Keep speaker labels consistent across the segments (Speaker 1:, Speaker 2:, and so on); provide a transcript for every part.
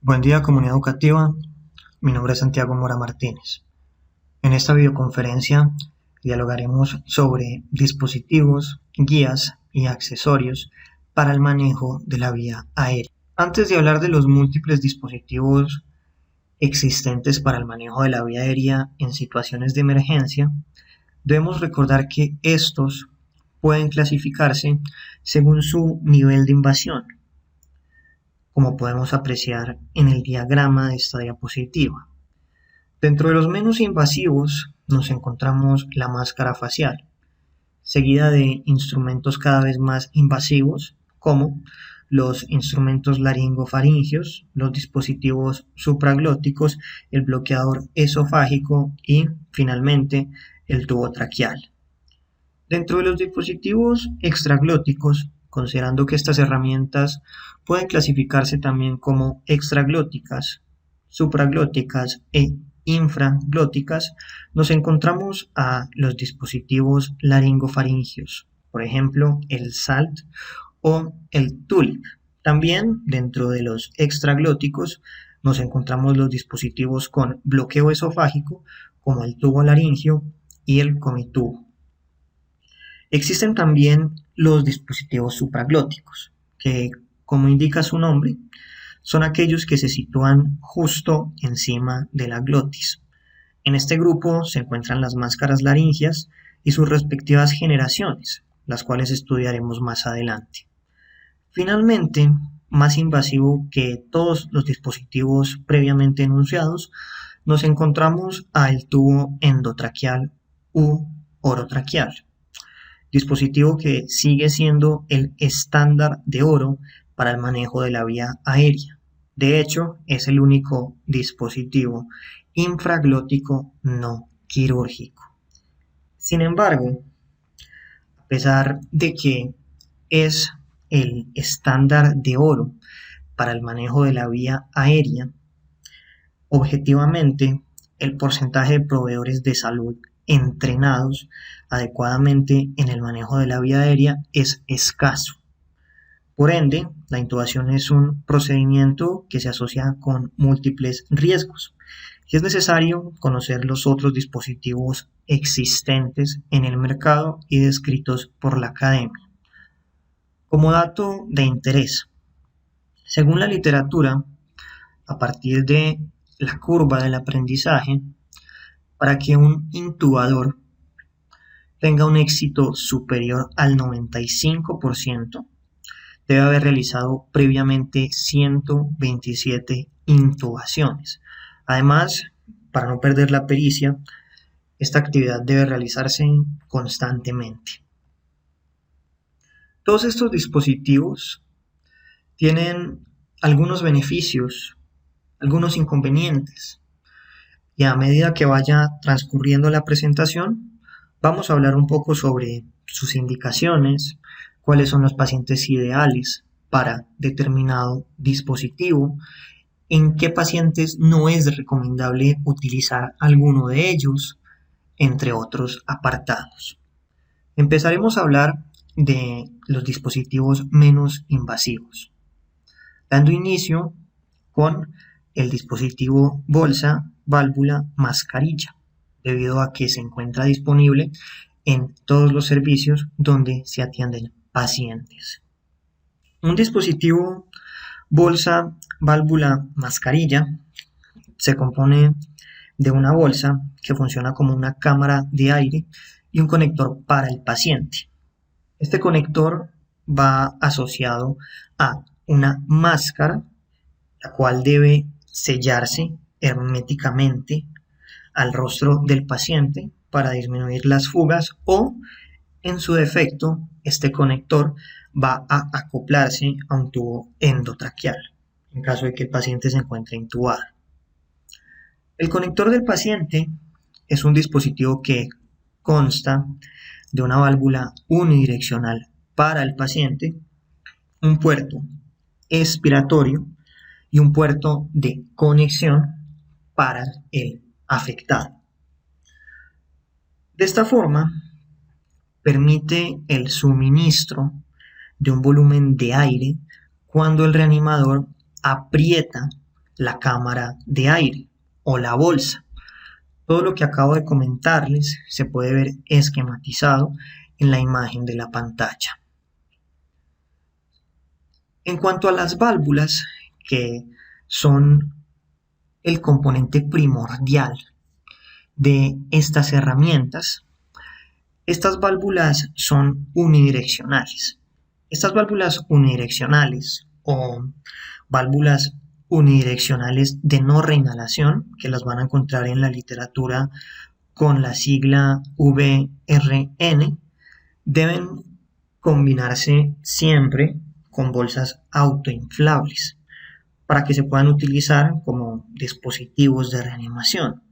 Speaker 1: Buen día, comunidad educativa. Mi nombre es Santiago Mora Martínez. En esta videoconferencia dialogaremos sobre dispositivos, guías y accesorios para el manejo de la vía aérea. Antes de hablar de los múltiples dispositivos existentes para el manejo de la vía aérea en situaciones de emergencia, debemos recordar que estos pueden clasificarse según su nivel de invasión, como podemos apreciar en el diagrama de esta diapositiva. Dentro de los menos invasivos nos encontramos la máscara facial, seguida de instrumentos cada vez más invasivos, como los instrumentos laringofaringios, los dispositivos supraglóticos, el bloqueador esofágico y, finalmente, el tubo traqueal. Dentro de los dispositivos extraglóticos, considerando que estas herramientas pueden clasificarse también como extraglóticas, supraglóticas e infraglóticas, nos encontramos a los dispositivos laringofaringios, por ejemplo, el SALT o el TULIP. También dentro de los extraglóticos nos encontramos los dispositivos con bloqueo esofágico, como el tubo laringio y el comitubo. Existen también los dispositivos supraglóticos, que, como indica su nombre, son aquellos que se sitúan justo encima de la glotis. En este grupo se encuentran las máscaras laringias y sus respectivas generaciones, las cuales estudiaremos más adelante. Finalmente, más invasivo que todos los dispositivos previamente enunciados, nos encontramos al tubo endotraqueal u orotraqueal, dispositivo que sigue siendo el estándar de oro para el manejo de la vía aérea. De hecho, es el único dispositivo infraglótico no quirúrgico. Sin embargo, a pesar de que es el estándar de oro para el manejo de la vía aérea, objetivamente, el porcentaje de proveedores de salud entrenados adecuadamente en el manejo de la vía aérea es escaso. Por ende, la intubación es un procedimiento que se asocia con múltiples riesgos y es necesario conocer los otros dispositivos existentes en el mercado y descritos por la academia. Como dato de interés, según la literatura, a partir de la curva del aprendizaje, para que un intubador tenga un éxito superior al 95%, debe haber realizado previamente 127 intubaciones. Además, para no perder la pericia, esta actividad debe realizarse constantemente. Todos estos dispositivos tienen algunos beneficios, algunos inconvenientes, y a medida que vaya transcurriendo la presentación, vamos a hablar un poco sobre sus indicaciones, cuáles son los pacientes ideales para determinado dispositivo, en qué pacientes no es recomendable utilizar alguno de ellos, entre otros apartados. Empezaremos a hablar de los dispositivos menos invasivos, dando inicio con el dispositivo bolsa, válvula, mascarilla, debido a que se encuentra disponible en todos los servicios donde se atienden pacientes. Un dispositivo bolsa, válvula, mascarilla se compone de una bolsa que funciona como una cámara de aire y un conector para el paciente. Este conector va asociado a una máscara, la cual debe sellarse herméticamente al rostro del paciente para disminuir las fugas, o en su defecto este conector va a acoplarse a un tubo endotraqueal en caso de que el paciente se encuentre intubado. El conector del paciente es un dispositivo que consta de una válvula unidireccional para el paciente, un puerto expiratorio y un puerto de conexión para el afectado. De esta forma, permite el suministro de un volumen de aire cuando el reanimador aprieta la cámara de aire o la bolsa. Todo lo que acabo de comentarles se puede ver esquematizado en la imagen de la pantalla. En cuanto a las válvulas, que son el componente primordial de estas herramientas, estas válvulas son unidireccionales. Estas válvulas unidireccionales o válvulas unidireccionales de no reinhalación, que las van a encontrar en la literatura con la sigla VRN, deben combinarse siempre con bolsas autoinflables para que se puedan utilizar como dispositivos de reanimación.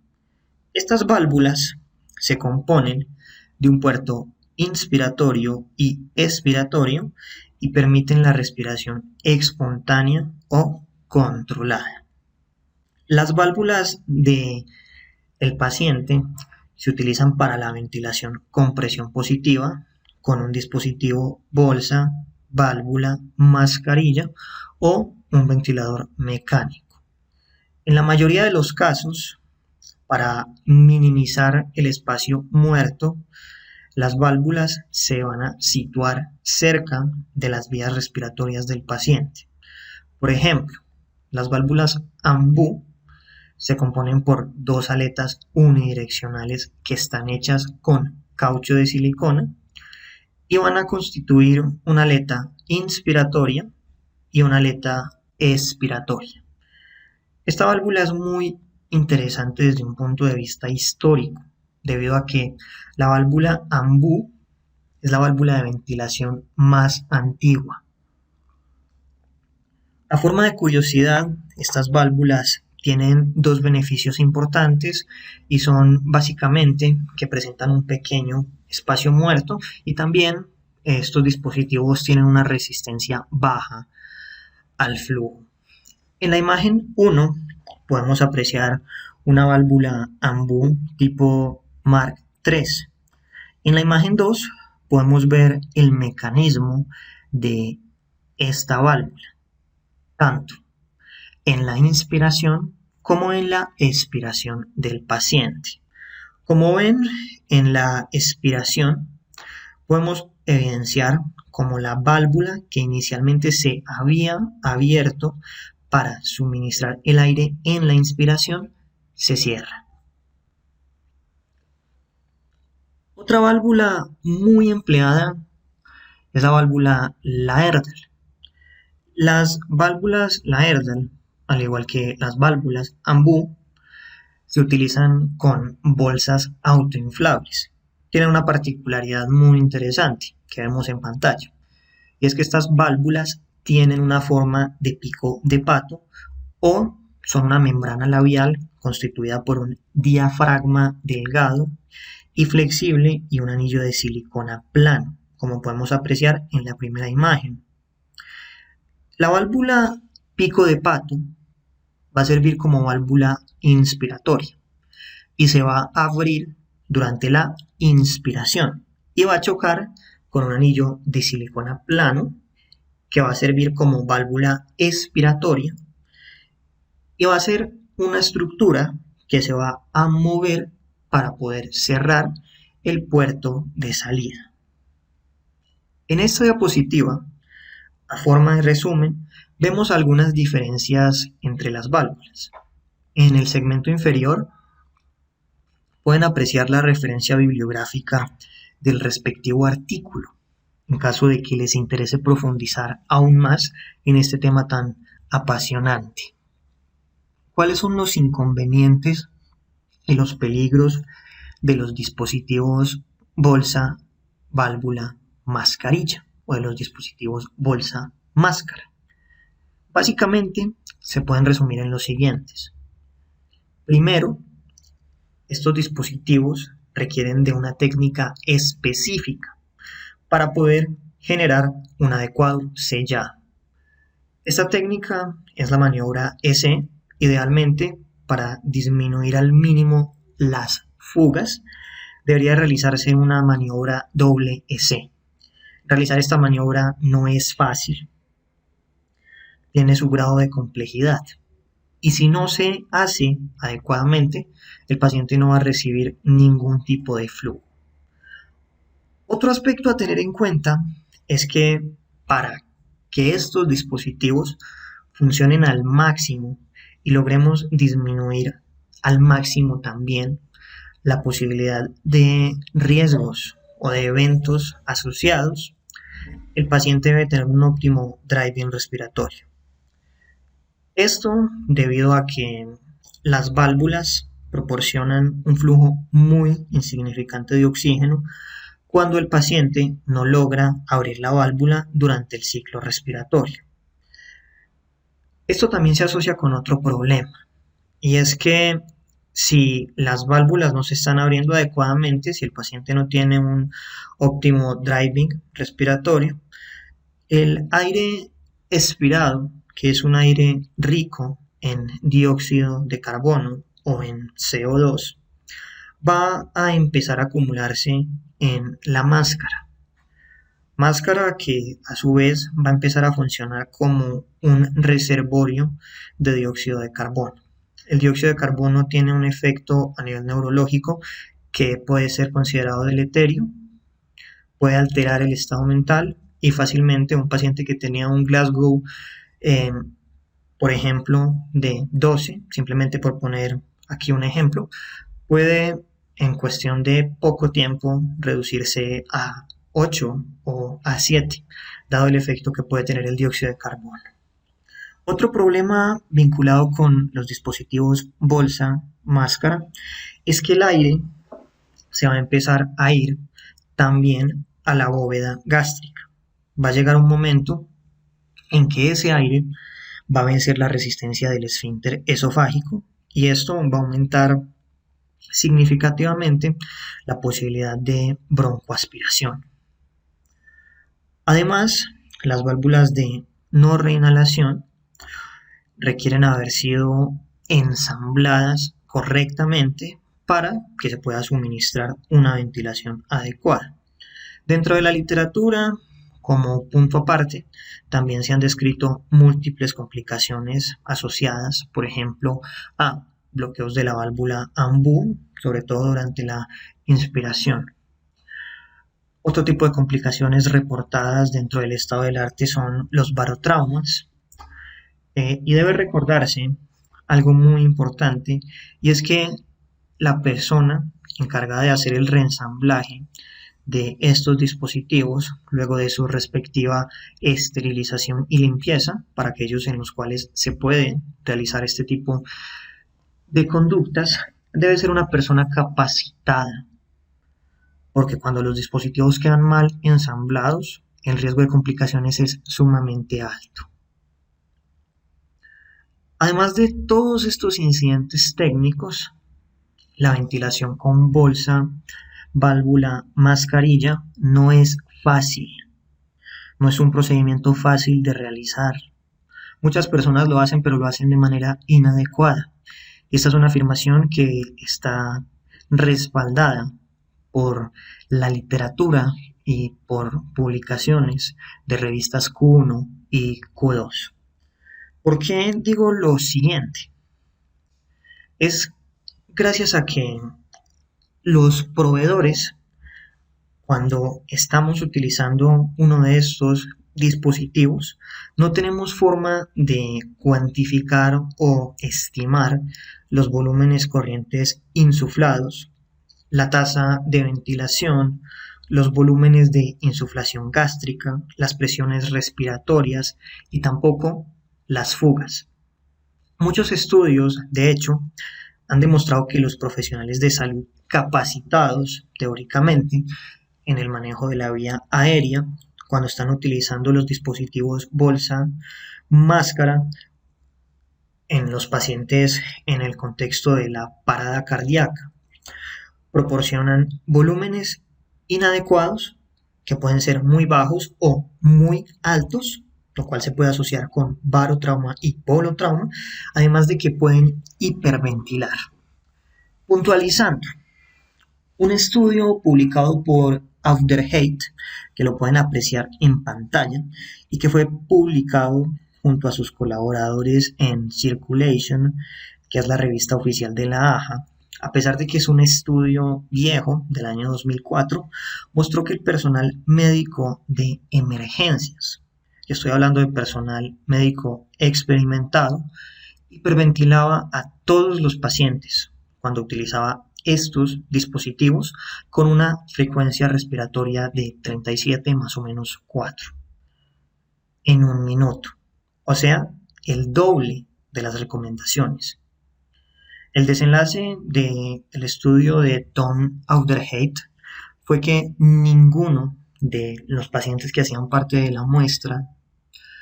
Speaker 1: Estas válvulas se componen de un puerto inspiratorio y expiratorio y permiten la respiración espontánea o controlada. Las válvulas del paciente se utilizan para la ventilación con presión positiva con un dispositivo bolsa, válvula, mascarilla o un ventilador mecánico. En la mayoría de los casos, para minimizar el espacio muerto, las válvulas se van a situar cerca de las vías respiratorias del paciente. Por ejemplo, las válvulas AMBU se componen por dos aletas unidireccionales que están hechas con caucho de silicona y van a constituir una aleta inspiratoria y una aleta expiratoria. Esta válvula es muy interesante desde un punto de vista histórico, debido a que la válvula AMBU es la válvula de ventilación más antigua. A forma de curiosidad, estas válvulas tienen dos beneficios importantes y son básicamente que presentan un pequeño espacio muerto y también estos dispositivos tienen una resistencia baja al flujo. En la imagen 1 podemos apreciar una válvula AMBU tipo Mark III. En la imagen 2 podemos ver el mecanismo de esta válvula, tanto en la inspiración como en la expiración del paciente. Como ven, en la expiración podemos evidenciar como la válvula que inicialmente se había abierto para suministrar el aire en la inspiración se cierra. Otra válvula muy empleada es la válvula Laerdal. Las válvulas Laerdal, al igual que las válvulas AMBU, se utilizan con bolsas autoinflables. Tienen una particularidad muy interesante que vemos en pantalla, y es que estas válvulas tienen una forma de pico de pato o son una membrana labial constituida por un diafragma delgado y flexible y un anillo de silicona plano, como podemos apreciar en la primera imagen. La válvula pico de pato va a servir como válvula inspiratoria y se va a abrir durante la inspiración y va a chocar con un anillo de silicona plano que va a servir como válvula expiratoria y va a ser una estructura que se va a mover para poder cerrar el puerto de salida. En esta diapositiva, a forma de resumen, vemos algunas diferencias entre las válvulas. En el segmento inferior pueden apreciar la referencia bibliográfica del respectivo artículo, en caso de que les interese profundizar aún más en este tema tan apasionante. ¿Cuáles son los inconvenientes y los peligros de los dispositivos bolsa, válvula, mascarilla o de los dispositivos bolsa, máscara? Básicamente se pueden resumir en los siguientes. Primero, estos dispositivos requieren de una técnica específica para poder generar un adecuado sellado. Esta técnica es la maniobra EC, idealmente para disminuir al mínimo las fugas, debería realizarse una maniobra doble EC. Realizar esta maniobra no es fácil, tiene su grado de complejidad y si no se hace adecuadamente, el paciente no va a recibir ningún tipo de flujo. Otro aspecto a tener en cuenta es que para que estos dispositivos funcionen al máximo y logremos disminuir al máximo también la posibilidad de riesgos o de eventos asociados, el paciente debe tener un óptimo driving respiratorio. Esto debido a que las válvulas proporcionan un flujo muy insignificante de oxígeno cuando el paciente no logra abrir la válvula durante el ciclo respiratorio. Esto también se asocia con otro problema, y es que si las válvulas no se están abriendo adecuadamente, si el paciente no tiene un óptimo driving respiratorio, el aire expirado, que es un aire rico en dióxido de carbono o en CO2, va a empezar a acumularse en la máscara que a su vez va a empezar a funcionar como un reservorio de dióxido de carbono. El dióxido de carbono tiene un efecto a nivel neurológico que puede ser considerado deleterio, puede alterar el estado mental y fácilmente un paciente que tenía un Glasgow, por ejemplo, de 12, simplemente por poner aquí un ejemplo, puede en cuestión de poco tiempo reducirse a 8 o a 7, dado el efecto que puede tener el dióxido de carbono. Otro problema vinculado con los dispositivos bolsa máscara es que el aire se va a empezar a ir también a la bóveda gástrica. Va a llegar un momento en que ese aire va a vencer la resistencia del esfínter esofágico y esto va a aumentar significativamente la posibilidad de broncoaspiración. Además, las válvulas de no reinhalación requieren haber sido ensambladas correctamente para que se pueda suministrar una ventilación adecuada. Dentro de la literatura, como punto aparte, también se han descrito múltiples complicaciones asociadas, por ejemplo, a bloqueos de la válvula AMBU, sobre todo durante la inspiración. Otro tipo de complicaciones reportadas dentro del estado del arte son los barotraumas. Y debe recordarse algo muy importante, y es que la persona encargada de hacer el reensamblaje de estos dispositivos, luego de su respectiva esterilización y limpieza, para aquellos en los cuales se puede realizar este tipo de conductas, debe ser una persona capacitada, porque cuando los dispositivos quedan mal ensamblados, el riesgo de complicaciones es sumamente alto. Además de todos estos incidentes técnicos, la ventilación con bolsa, válvula, mascarilla no es fácil, no es un procedimiento fácil de realizar. Muchas personas lo hacen, pero lo hacen de manera inadecuada. Esta es una afirmación que está respaldada por la literatura y por publicaciones de revistas Q1 y Q2. ¿Por qué digo lo siguiente? Es gracias a que los proveedores, cuando estamos utilizando uno de estos dispositivos, no tenemos forma de cuantificar o estimar los volúmenes corrientes insuflados, la tasa de ventilación, los volúmenes de insuflación gástrica, las presiones respiratorias y tampoco las fugas. Muchos estudios, de hecho, han demostrado que los profesionales de salud capacitados teóricamente en el manejo de la vía aérea, cuando están utilizando los dispositivos bolsa, máscara, en los pacientes en el contexto de la parada cardíaca, proporcionan volúmenes inadecuados que pueden ser muy bajos o muy altos, lo cual se puede asociar con barotrauma y polotrauma, además de que pueden hiperventilar. Puntualizando, un estudio publicado por Aufderheit, que lo pueden apreciar en pantalla, y que fue publicado junto a sus colaboradores en Circulation, que es la revista oficial de la AJA, a pesar de que es un estudio viejo del año 2004, mostró que el personal médico de emergencias, estoy hablando de personal médico experimentado, hiperventilaba a todos los pacientes cuando utilizaba estos dispositivos con una frecuencia respiratoria de 37 más o menos 4 en un minuto, o sea, el doble de las recomendaciones. El desenlace del estudio de Tom Auderhead fue que ninguno de los pacientes que hacían parte de la muestra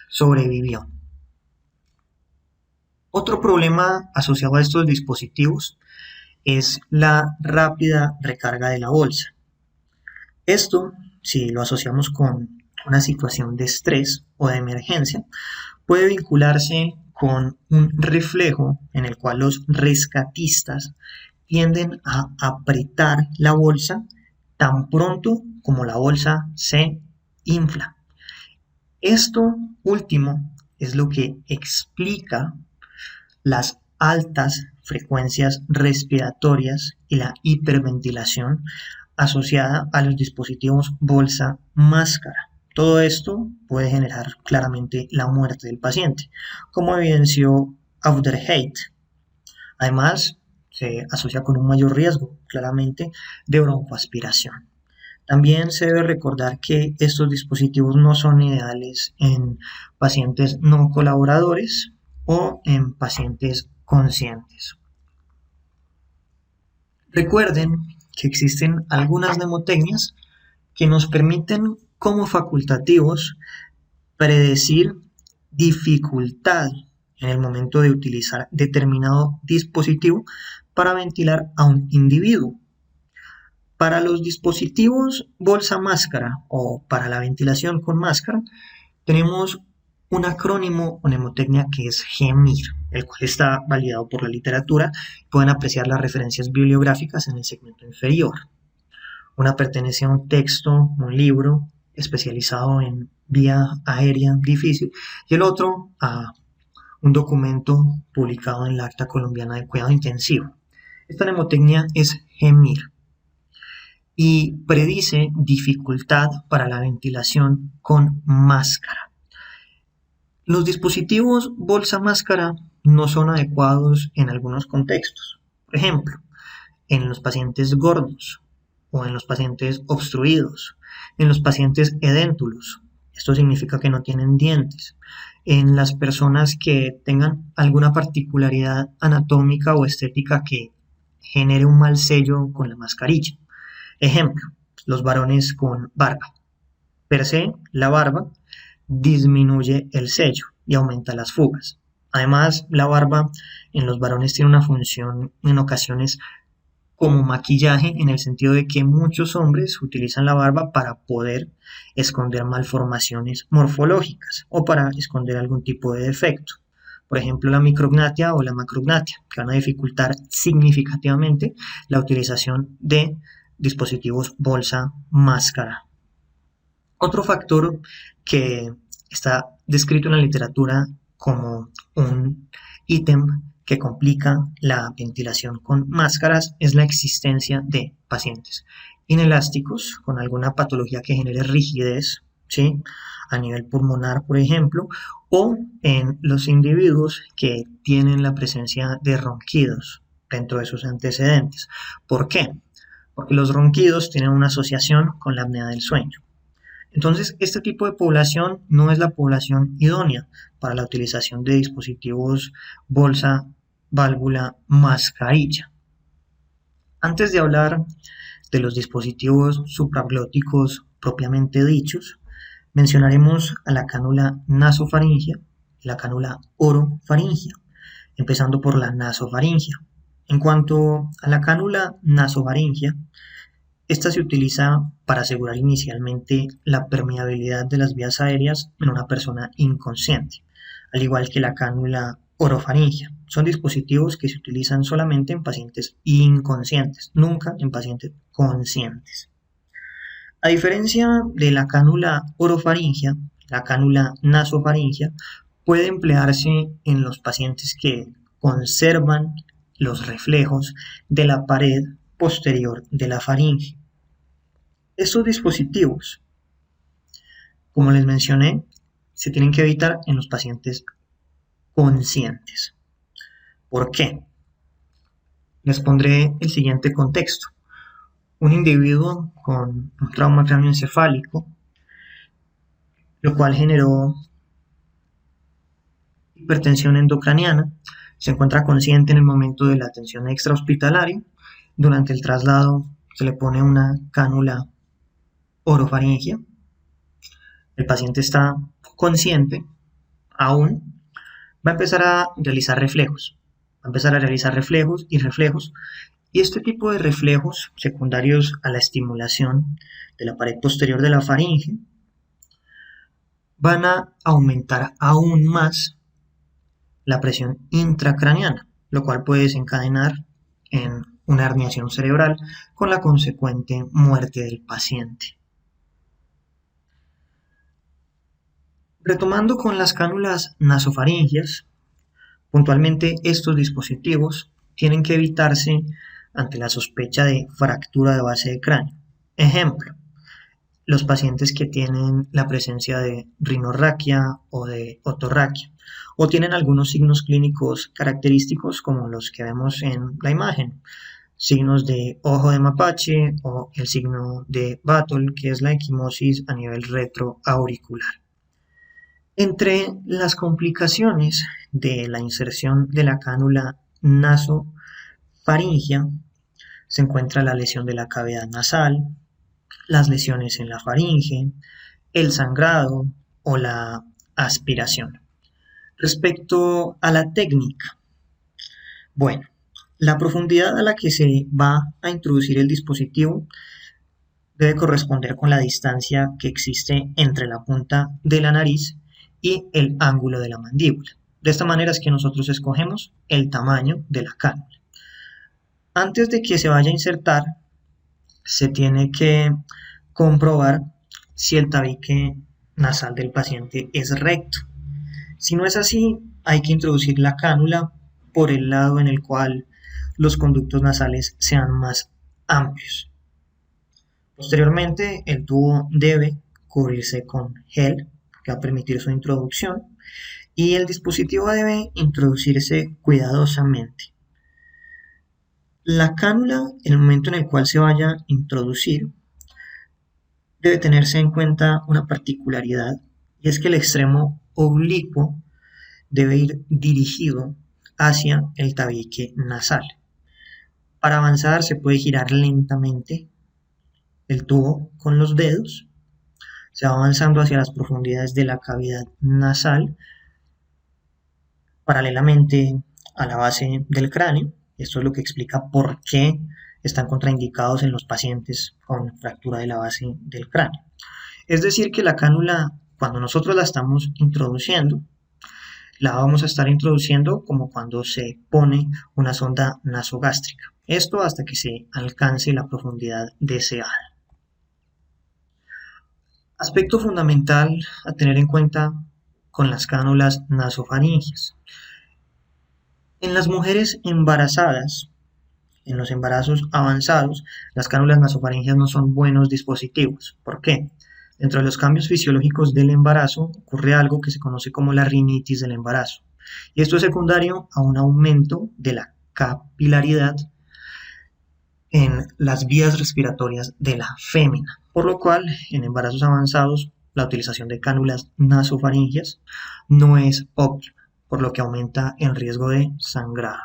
Speaker 1: sobrevivió. Otro problema asociado a estos dispositivos es la rápida recarga de la bolsa. Esto, si lo asociamos con una situación de estrés o de emergencia, puede vincularse con un reflejo en el cual los rescatistas tienden a apretar la bolsa tan pronto como la bolsa se infla. Esto último es lo que explica las altas frecuencias respiratorias y la hiperventilación asociada a los dispositivos bolsa-máscara. Todo esto puede generar claramente la muerte del paciente, como evidenció Auderhead. Además, se asocia con un mayor riesgo, claramente, de broncoaspiración. También se debe recordar que estos dispositivos no son ideales en pacientes no colaboradores o en pacientes conscientes. Recuerden que existen algunas mnemotecnias que nos permiten como facultativos predecir dificultad en el momento de utilizar determinado dispositivo para ventilar a un individuo. Para los dispositivos bolsa-máscara o para la ventilación con máscara, tenemos un acrónimo o mnemotecnia que es GEMIR, el cual está validado por la literatura. Pueden apreciar las referencias bibliográficas en el segmento inferior. Una pertenece a un texto, un libro especializado en vía aérea difícil, y el otro a un documento publicado en la Acta Colombiana de Cuidado Intensivo. Esta mnemotecnia es GEMIR y predice dificultad para la ventilación con máscara. Los dispositivos bolsa-máscara no son adecuados en algunos contextos. Por ejemplo, en los pacientes gordos o en los pacientes obstruidos, en los pacientes edéntulos. Esto significa que no tienen dientes. En las personas que tengan alguna particularidad anatómica o estética que genere un mal sello con la mascarilla. Ejemplo, los varones con barba. Per se, la barba disminuye el sello y aumenta las fugas. Además, la barba en los varones tiene una función en ocasiones como maquillaje, en el sentido de que muchos hombres utilizan la barba para poder esconder malformaciones morfológicas o para esconder algún tipo de defecto. Por ejemplo, la micrognatia o la macrognatia, que van a dificultar significativamente la utilización de dispositivos bolsa-máscara. Otro factor que está descrito en la literatura como un ítem que complica la ventilación con máscaras es la existencia de pacientes inelásticos con alguna patología que genere rigidez, ¿sí?, a nivel pulmonar, por ejemplo, o en los individuos que tienen la presencia de ronquidos dentro de sus antecedentes. ¿Por qué? Porque los ronquidos tienen una asociación con la apnea del sueño. Entonces, este tipo de población no es la población idónea para la utilización de dispositivos bolsa, válvula, mascarilla. Antes de hablar de los dispositivos supraglóticos propiamente dichos, mencionaremos a la cánula nasofaringea y la cánula orofaringea, empezando por la nasofaringea. En cuanto a la cánula nasofaringea, esta se utiliza para asegurar inicialmente la permeabilidad de las vías aéreas en una persona inconsciente, al igual que la cánula orofaringea. Son dispositivos que se utilizan solamente en pacientes inconscientes, nunca en pacientes conscientes. A diferencia de la cánula orofaringea, la cánula nasofaringea puede emplearse en los pacientes que conservan los reflejos de la pared posterior de la faringe. Estos dispositivos, como les mencioné, se tienen que evitar en los pacientes conscientes. ¿Por qué? Les pondré el siguiente contexto. Un individuo con un trauma cráneoencefálico, lo cual generó hipertensión endocraniana, se encuentra consciente en el momento de la atención extrahospitalaria. Durante el traslado se le pone una cánula orofaringea. El paciente está consciente aún, va a empezar a realizar reflejos. Va a empezar a realizar reflejos y este tipo de reflejos secundarios a la estimulación de la pared posterior de la faringe van a aumentar aún más la presión intracraneana, lo cual puede desencadenar en una herniación cerebral con la consecuente muerte del paciente. Retomando con las cánulas nasofaringeas, puntualmente estos dispositivos tienen que evitarse ante la sospecha de fractura de base de cráneo. Ejemplo, los pacientes que tienen la presencia de rinorraquia o de otorraquia o tienen algunos signos clínicos característicos como los que vemos en la imagen, signos de ojo de mapache o el signo de Battle, que es la equimosis a nivel retroauricular. Entre las complicaciones de la inserción de la cánula nasofaringea se encuentra la lesión de la cavidad nasal, las lesiones en la faringe, el sangrado o la aspiración. Respecto a la técnica, bueno, la profundidad a la que se va a introducir el dispositivo debe corresponder con la distancia que existe entre la punta de la nariz y el ángulo de la mandíbula. De esta manera es que nosotros escogemos el tamaño de la cánula. Antes de que se vaya a insertar, se tiene que comprobar si el tabique nasal del paciente es recto. Si no es así, hay que introducir la cánula por el lado en el cual los conductos nasales sean más amplios. Posteriormente, el tubo debe cubrirse con gel que va a permitir su introducción y el dispositivo debe introducirse cuidadosamente. La cánula, en el momento en el cual se vaya a introducir, debe tenerse en cuenta una particularidad y es que el extremo oblicuo debe ir dirigido hacia el tabique nasal. Para avanzar se puede girar lentamente el tubo con los dedos, se va avanzando hacia las profundidades de la cavidad nasal paralelamente a la base del cráneo. Esto es lo que explica por qué están contraindicados en los pacientes con fractura de la base del cráneo. Es decir, que la cánula, cuando nosotros la estamos introduciendo, la vamos a estar introduciendo como cuando se pone una sonda nasogástrica. Esto hasta que se alcance la profundidad deseada. Aspecto fundamental a tener en cuenta con las cánulas nasofaringeas. En las mujeres embarazadas, en los embarazos avanzados, las cánulas nasofaringeas no son buenos dispositivos. ¿Por qué? Dentro de los cambios fisiológicos del embarazo ocurre algo que se conoce como la rinitis del embarazo. Y esto es secundario a un aumento de la capilaridad en las vías respiratorias de la fémina, por lo cual en embarazos avanzados la utilización de cánulas nasofaringeas no es óptima, por lo que aumenta el riesgo de sangrado.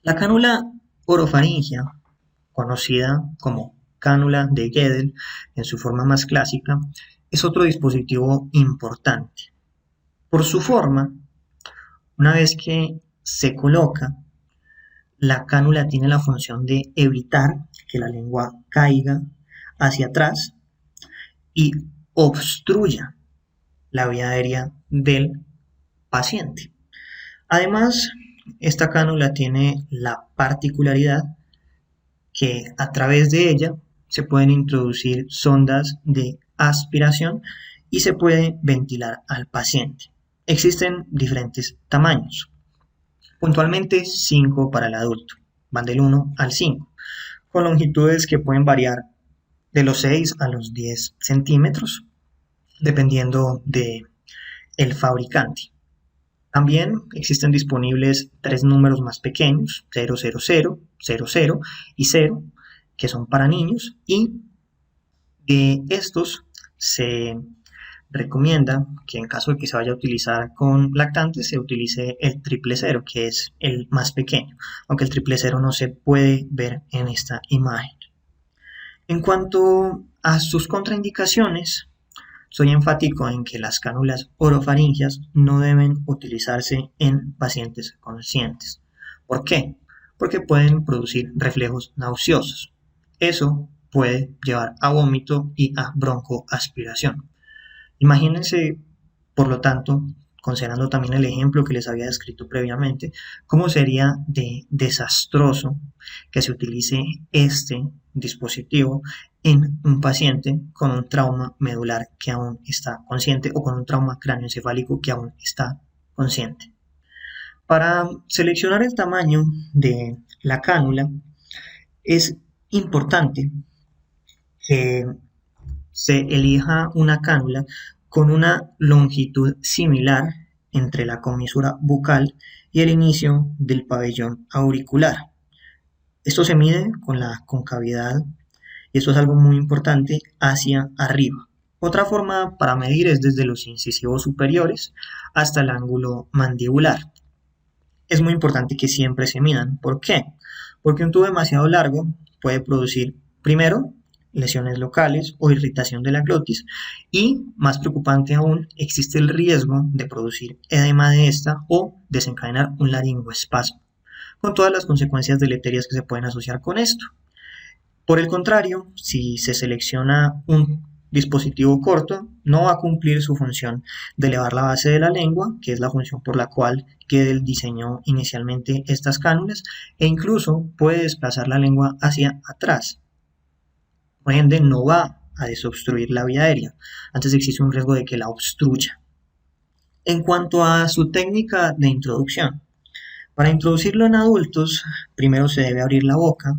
Speaker 1: La cánula orofaringea, conocida como cánula de Guedel en su forma más clásica, es otro dispositivo importante. Por su forma, una vez que se coloca, la cánula tiene la función de evitar que la lengua caiga hacia atrás y obstruya la vía aérea del paciente. Además, esta cánula tiene la particularidad que a través de ella se pueden introducir sondas de aspiración y se puede ventilar al paciente. Existen diferentes tamaños, puntualmente 5 para el adulto, van del 1 al 5, con longitudes que pueden variar de los 6 a los 10 centímetros, dependiendo de el fabricante. También existen disponibles 3 números más pequeños, 000, 00 y 0, que son para niños, y de estos se recomienda que en caso de que se vaya a utilizar con lactantes se utilice el 000, que es el más pequeño, aunque el 000 no se puede ver en esta imagen. En cuanto a sus contraindicaciones, soy enfático en que las cánulas orofaringias no deben utilizarse en pacientes conscientes. ¿Por qué? Porque pueden producir reflejos nauseosos. Eso puede llevar a vómito y a broncoaspiración. Imagínense, por lo tanto, considerando también el ejemplo que les había descrito previamente, cómo sería de desastroso que se utilice este dispositivo en un paciente con un trauma medular que aún está consciente o con un trauma cráneoencefálico que aún está consciente. Para seleccionar el tamaño de la cánula es importante que se elija una cánula con una longitud similar entre la comisura bucal y el inicio del pabellón auricular. Esto se mide con la concavidad, y esto es algo muy importante, hacia arriba. Otra forma para medir es desde los incisivos superiores hasta el ángulo mandibular. Es muy importante que siempre se midan. ¿Por qué? Porque un tubo demasiado largo puede producir, primero, lesiones locales o irritación de la glotis, y, más preocupante aún, existe el riesgo de producir edema de esta o desencadenar un laringoespasmo, con todas las consecuencias deleterias que se pueden asociar con esto. Por el contrario, si se selecciona un dispositivo corto, no va a cumplir su función de elevar la base de la lengua, que es la función por la cual Gödel diseñó inicialmente estas cánulas, e incluso puede desplazar la lengua hacia atrás. Por ende, no va a desobstruir la vía aérea, antes existe un riesgo de que la obstruya. En cuanto a su técnica de introducción, para introducirlo en adultos, primero se debe abrir la boca,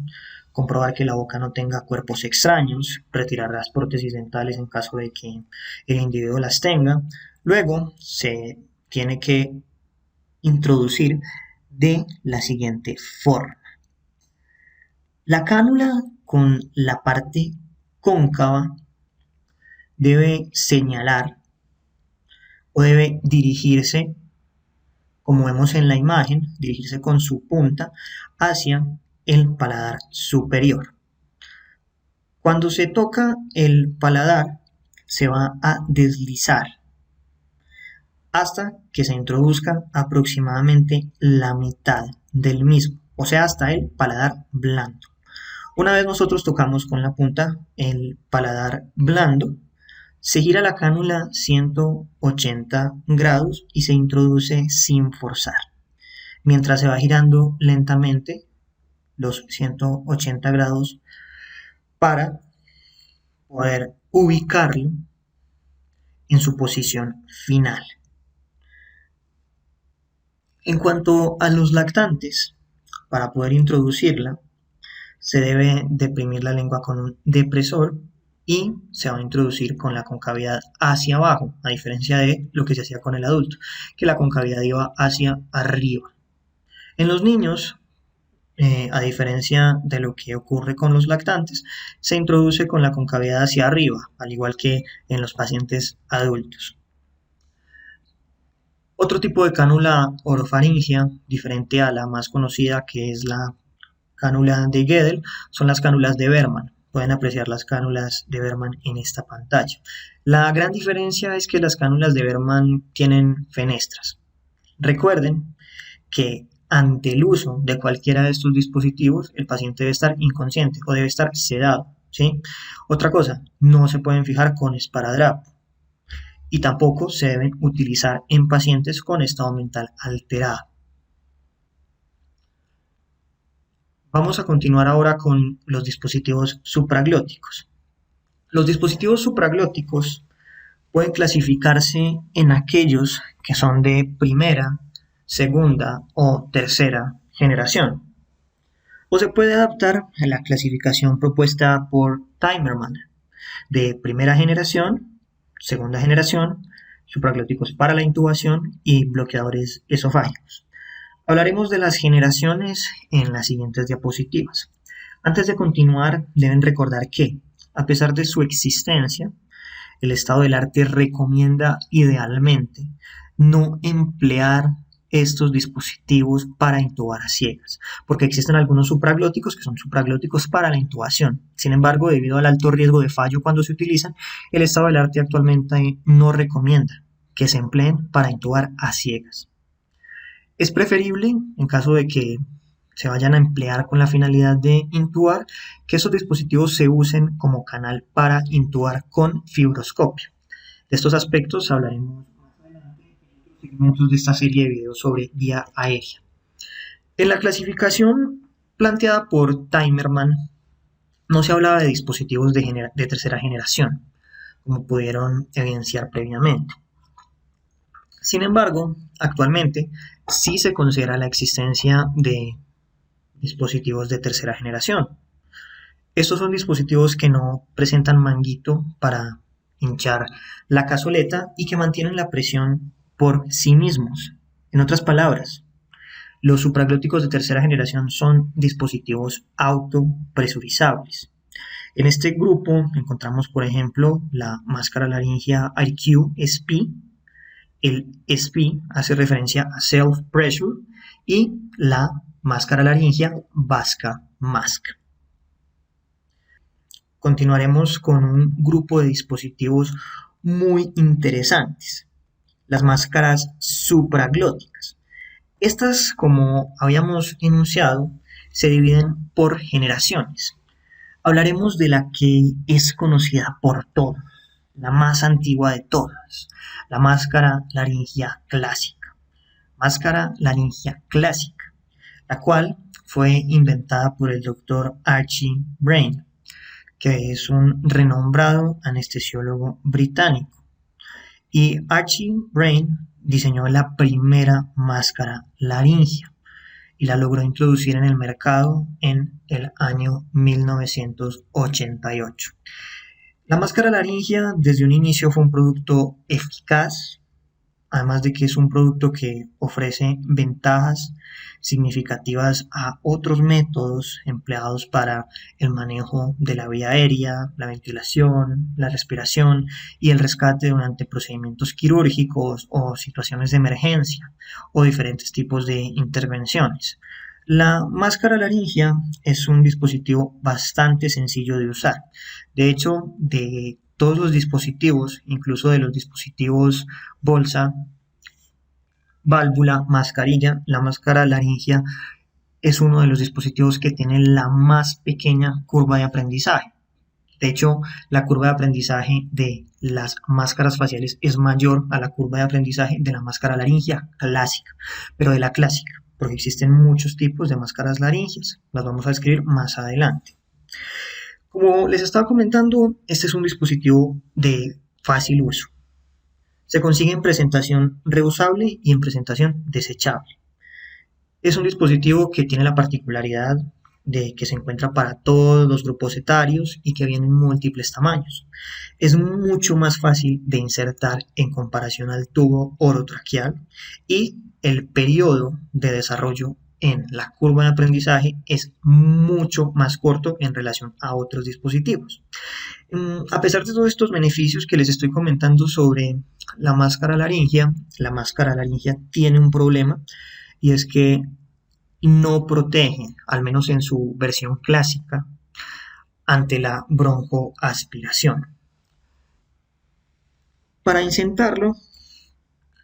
Speaker 1: comprobar que la boca no tenga cuerpos extraños, retirar las prótesis dentales en caso de que el individuo las tenga. Luego se tiene que introducir de la siguiente forma. La cánula con la parte cóncava debe señalar o debe dirigirse, como vemos en la imagen, dirigirse con su punta hacia el paladar superior. Cuando se toca el paladar, se va a deslizar hasta que se introduzca aproximadamente la mitad del mismo, o sea, hasta el paladar blando. Una vez nosotros tocamos con la punta el paladar blando, se gira la cánula 180 grados y se introduce sin forzar. Mientras se va girando lentamente los 180 grados para poder ubicarlo en su posición final. En cuanto a los lactantes, para poder introducirla, se debe deprimir la lengua con un depresor y se va a introducir con la concavidad hacia abajo, a diferencia de lo que se hacía con el adulto, que la concavidad iba hacia arriba. En los niños, a diferencia de lo que ocurre con los lactantes, se introduce con la concavidad hacia arriba, al igual que en los pacientes adultos. Otro tipo de cánula orofaringia, diferente a la más conocida que es la cánula de Gödel, son las cánulas de Berman. Pueden apreciar las cánulas de Berman en esta pantalla. La gran diferencia es que las cánulas de Berman tienen fenestras. Recuerden que ante el uso de cualquiera de estos dispositivos, el paciente debe estar inconsciente o debe estar sedado, ¿sí? Otra cosa, no se pueden fijar con esparadrapo y tampoco se deben utilizar en pacientes con estado mental alterado. Vamos a continuar ahora con los dispositivos supraglóticos. Los dispositivos supraglóticos pueden clasificarse en aquellos que son de primera, segunda o tercera generación. O se puede adaptar a la clasificación propuesta por Timerman de primera generación, segunda generación, supraglóticos para la intubación y bloqueadores esofágicos. Hablaremos de las generaciones en las siguientes diapositivas. Antes de continuar, deben recordar que, a pesar de su existencia, el estado del arte recomienda idealmente no emplear estos dispositivos para intubar a ciegas, porque existen algunos supraglóticos que son supraglóticos para la intubación. Sin embargo, debido al alto riesgo de fallo cuando se utilizan, el estado del arte actualmente no recomienda que se empleen para intubar a ciegas. Es preferible, en caso de que se vayan a emplear con la finalidad de intubar, que esos dispositivos se usen como canal para intubar con fibroscopio. De estos aspectos hablaremos más adelante en otros segmentos de esta serie de videos sobre vía aérea. En la clasificación planteada por Timerman, no se hablaba de dispositivos de tercera generación, como pudieron evidenciar previamente. Sin embargo, actualmente sí se considera la existencia de dispositivos de tercera generación. Estos son dispositivos que no presentan manguito para hinchar la cazoleta y que mantienen la presión por sí mismos. En otras palabras, los supraglóticos de tercera generación son dispositivos autopresurizables. En este grupo encontramos, por ejemplo, la máscara laringea IQ SP. El SP hace referencia a self-pressure y la máscara laringea Vasca Mask. Continuaremos con un grupo de dispositivos muy interesantes, las máscaras supraglóticas. Estas, como habíamos enunciado, se dividen por generaciones. Hablaremos de la que es conocida por todos, la más antigua de todas, la máscara laringea clásica. Máscara laringea clásica, la cual fue inventada por el doctor Archie Brain, que es un renombrado anestesiólogo británico. Y Archie Brain diseñó la primera máscara laringea y la logró introducir en el mercado en el año 1988. La máscara laringea desde un inicio fue un producto eficaz, además de que es un producto que ofrece ventajas significativas a otros métodos empleados para el manejo de la vía aérea, la ventilación, la respiración y el rescate durante procedimientos quirúrgicos o situaciones de emergencia o diferentes tipos de intervenciones. La máscara laringea es un dispositivo bastante sencillo de usar. De hecho, de todos los dispositivos, incluso de los dispositivos bolsa, válvula, mascarilla, la máscara laringea es uno de los dispositivos que tiene la más pequeña curva de aprendizaje. De hecho, la curva de aprendizaje de las máscaras faciales es mayor a la curva de aprendizaje de la máscara laringea clásica, pero de la clásica, porque existen muchos tipos de máscaras laringeas. Las vamos a describir más adelante. Como les estaba comentando, este es un dispositivo de fácil uso. Se consigue en presentación reusable y en presentación desechable. Es un dispositivo que tiene la particularidad de que se encuentra para todos los grupos etarios y que viene en múltiples tamaños. Es mucho más fácil de insertar en comparación al tubo orotraqueal y el periodo de desarrollo en la curva de aprendizaje es mucho más corto en relación a otros dispositivos. A pesar de todos estos beneficios que les estoy comentando sobre la máscara laringea tiene un problema y es que no protege, al menos en su versión clásica, ante la broncoaspiración. Para insertarlo,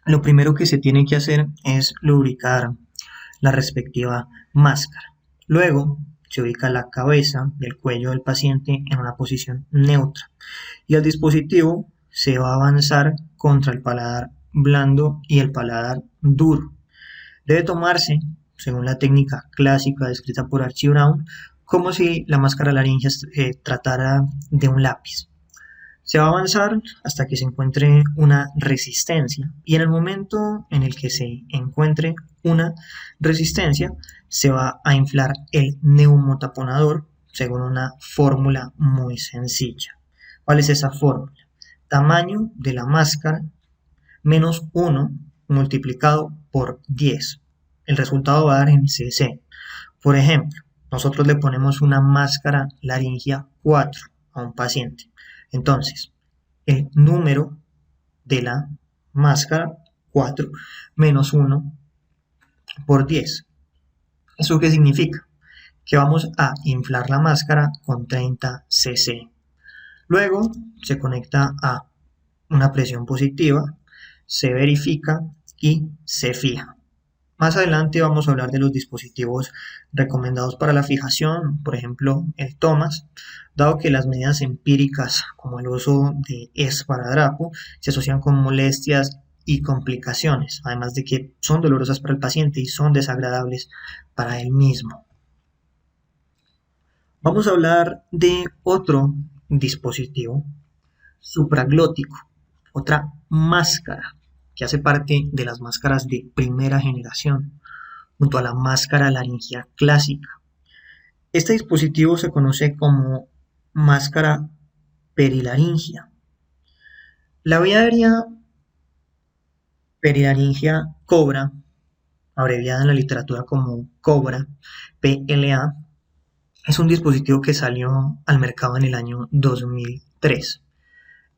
Speaker 1: lo primero que se tiene que hacer es lubricar la respectiva máscara. Luego se ubica la cabeza y el cuello del paciente en una posición neutra y el dispositivo se va a avanzar contra el paladar blando y el paladar duro. Debe tomarse, según la técnica clásica descrita por Archie Brown, como si la máscara laringea tratara de un lápiz. Se va a avanzar hasta que se encuentre una resistencia y en el momento en el que se encuentre una resistencia se va a inflar el neumotaponador según una fórmula muy sencilla. ¿Cuál es esa fórmula? Tamaño de la máscara menos 1 multiplicado por 10. El resultado va a dar en cc. Por ejemplo, nosotros le ponemos una máscara laringea 4 a un paciente. Entonces, el número de la máscara 4 menos 1 por 10. ¿Eso qué significa? Que vamos a inflar la máscara con 30 cc. Luego se conecta a una presión positiva, se verifica y se fija. Más adelante vamos a hablar de los dispositivos recomendados para la fijación, por ejemplo el TOMAS, dado que las medidas empíricas como el uso de esparadrapo se asocian con molestias y complicaciones, además de que son dolorosas para el paciente y son desagradables para él mismo. Vamos a hablar de otro dispositivo supraglótico, otra máscara que hace parte de las máscaras de primera generación, junto a la máscara laringea clásica. Este dispositivo se conoce como máscara perilaringea. La vía aérea perilaringea Cobra, abreviada en la literatura como Cobra, PLA, es un dispositivo que salió al mercado en el año 2003.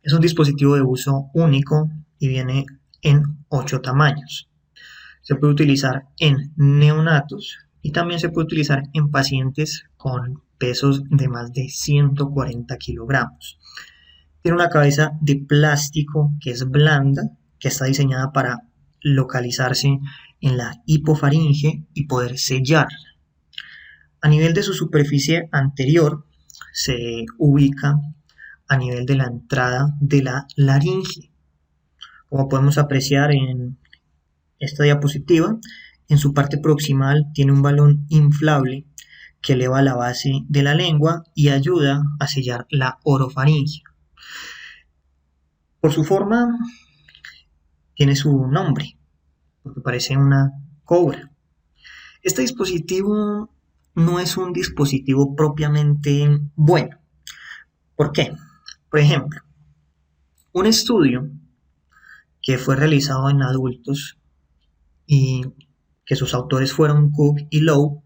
Speaker 1: Es un dispositivo de uso único y viene en 8 tamaños. Se puede utilizar en neonatos y también se puede utilizar en pacientes con pesos de más de 140 kilogramos. Tiene una cabeza de plástico que es blanda, que está diseñada para localizarse en la hipofaringe y poder sellar. A nivel de su superficie anterior se ubica a nivel de la entrada de la laringe. Como podemos apreciar en esta diapositiva, en su parte proximal tiene un balón inflable que eleva la base de la lengua y ayuda a sellar la orofaringe. Por su forma, tiene su nombre, porque parece una cobra. Este dispositivo no es un dispositivo propiamente bueno. ¿Por qué? Por ejemplo, un estudio que fue realizado en adultos y que sus autores fueron Cook y Lowe,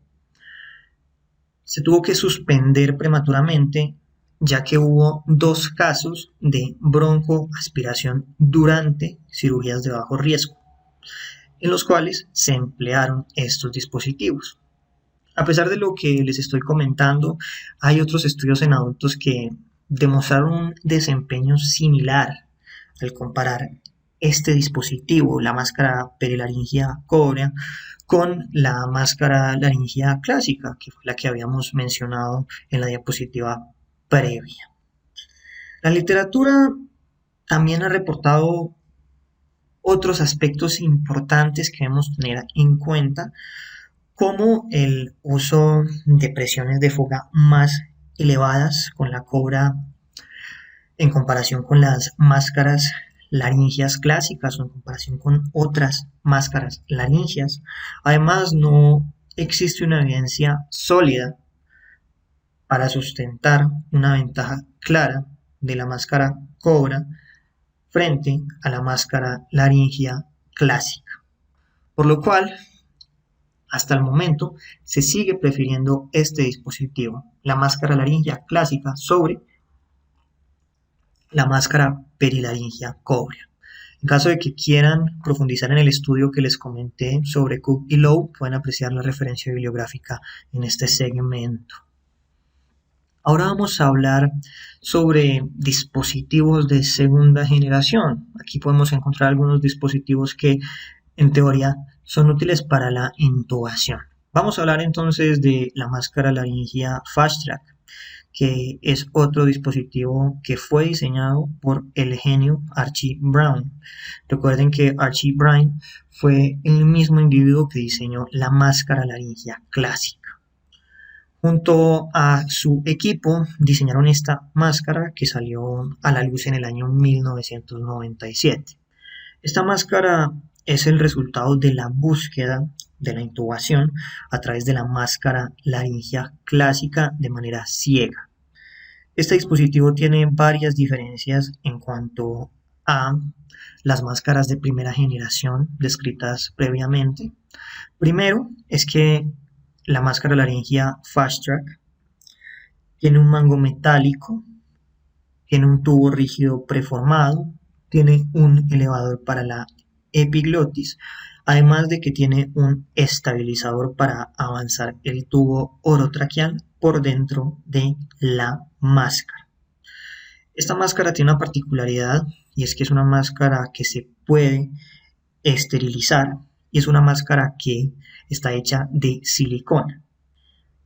Speaker 1: se tuvo que suspender prematuramente ya que hubo 2 casos de broncoaspiración durante cirugías de bajo riesgo, en los cuales se emplearon estos dispositivos. A pesar de lo que les estoy comentando, hay otros estudios en adultos que demostraron un desempeño similar al comparar este dispositivo, la máscara perilaringea Cobra, con la máscara laringea clásica, que fue la que habíamos mencionado en la diapositiva previa. La literatura también ha reportado otros aspectos importantes que debemos tener en cuenta, como el uso de presiones de fuga más elevadas con la Cobra en comparación con las máscaras laringeas clásicas o en comparación con otras máscaras laringeas. Además, no existe una evidencia sólida para sustentar una ventaja clara de la máscara Cobra frente a la máscara laringea clásica. Por lo cual, hasta el momento, se sigue prefiriendo este dispositivo, la máscara laringea clásica, sobre la máscara perilaringea Cobra. En caso de que quieran profundizar en el estudio que les comenté sobre Cook y Lowe, pueden apreciar la referencia bibliográfica en este segmento. Ahora vamos a hablar sobre dispositivos de segunda generación. Aquí podemos encontrar algunos dispositivos que en teoría son útiles para la intubación. Vamos a hablar entonces de la máscara laringea Fast Track, que es otro dispositivo que fue diseñado por el genio Archie Brown. Recuerden que Archie Brown fue el mismo individuo que diseñó la máscara laringea clásica. Junto a su equipo diseñaron esta máscara que salió a la luz en el año 1997. Esta máscara es el resultado de la búsqueda de la intubación a través de la máscara laringea clásica de manera ciega. Este dispositivo tiene varias diferencias en cuanto a las máscaras de primera generación descritas previamente. Primero es que la máscara laringea Fast Track tiene un mango metálico, tiene un tubo rígido preformado, tiene un elevador para la epiglotis, además de que tiene un estabilizador para avanzar el tubo orotraqueal por dentro de la máscara. Esta máscara tiene una particularidad y es que es una máscara que se puede esterilizar y es una máscara que está hecha de silicona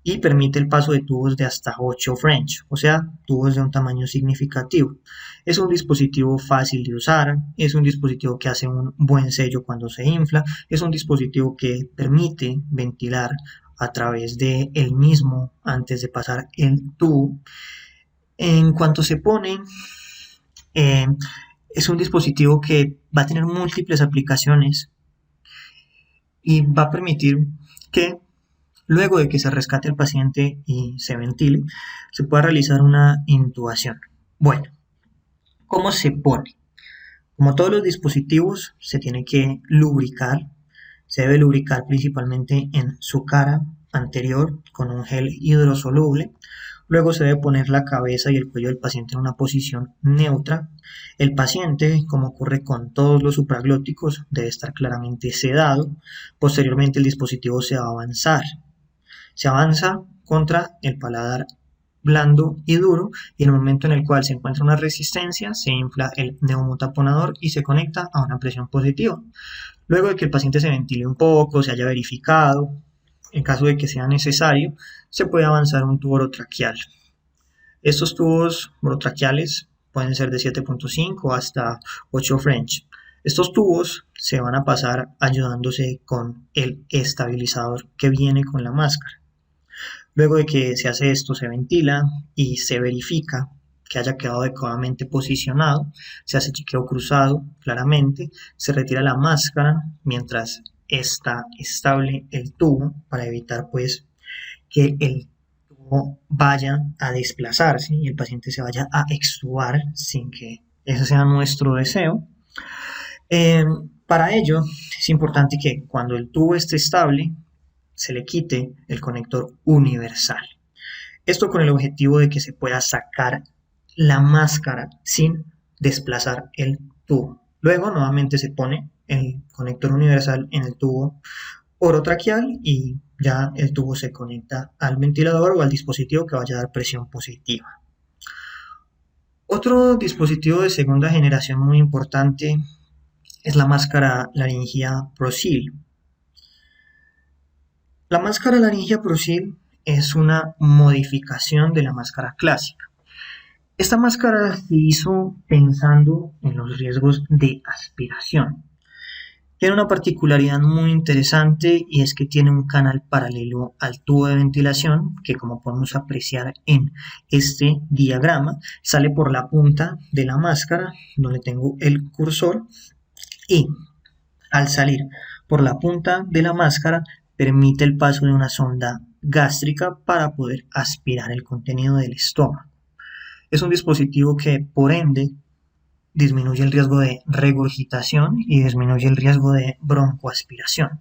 Speaker 1: y permite el paso de tubos de hasta 8 French, o sea, tubos de un tamaño significativo. Es un dispositivo fácil de usar, es un dispositivo que hace un buen sello cuando se infla, es un dispositivo que permite ventilar a través de él mismo antes de pasar el tubo. En cuanto se pone, eh, es un dispositivo que va a tener múltiples aplicaciones y va a permitir que luego de que se rescate al paciente y se ventile, se pueda realizar una intubación. Bueno, ¿cómo se pone? Como todos los dispositivos, se tiene que lubricar. Se debe lubricar principalmente en su cara anterior con un gel hidrosoluble. Luego se debe poner la cabeza y el cuello del paciente en una posición neutra. El paciente, como ocurre con todos los supraglóticos, debe estar claramente sedado. Posteriormente el dispositivo se va a avanzar. Se avanza contra el paladar blando y duro y en el momento en el cual se encuentra una resistencia se infla el neumotaponador y se conecta a una presión positiva. Luego de que el paciente se ventile un poco, se haya verificado, en caso de que sea necesario, se puede avanzar un tubo orotraqueal. Estos tubos orotraqueales pueden ser de 7.5 hasta 8 French. Estos tubos se van a pasar ayudándose con el estabilizador que viene con la máscara. Luego de que se hace esto, se ventila y se verifica que haya quedado adecuadamente posicionado, se hace chequeo cruzado claramente, se retira la máscara mientras está estable el tubo para evitar pues que el tubo vaya a desplazarse y el paciente se vaya a extubar sin que ese sea nuestro deseo. Eh, para ello es importante que cuando el tubo esté estable se le quite el conector universal. Esto con el objetivo de que se pueda sacar la máscara sin desplazar el tubo. Luego nuevamente se pone el conector universal en el tubo orotraqueal y ya el tubo se conecta al ventilador o al dispositivo que vaya a dar presión positiva. Otro dispositivo de segunda generación muy importante es la máscara laringea ProSeal. La máscara laringea ProSeal es una modificación de la máscara clásica. Esta máscara se hizo pensando en los riesgos de aspiración. Tiene una particularidad muy interesante y es que tiene un canal paralelo al tubo de ventilación que, como podemos apreciar en este diagrama, sale por la punta de la máscara donde tengo el cursor y al salir por la punta de la máscara permite el paso de una sonda gástrica para poder aspirar el contenido del estómago. Es un dispositivo que, por ende, disminuye el riesgo de regurgitación y disminuye el riesgo de broncoaspiración.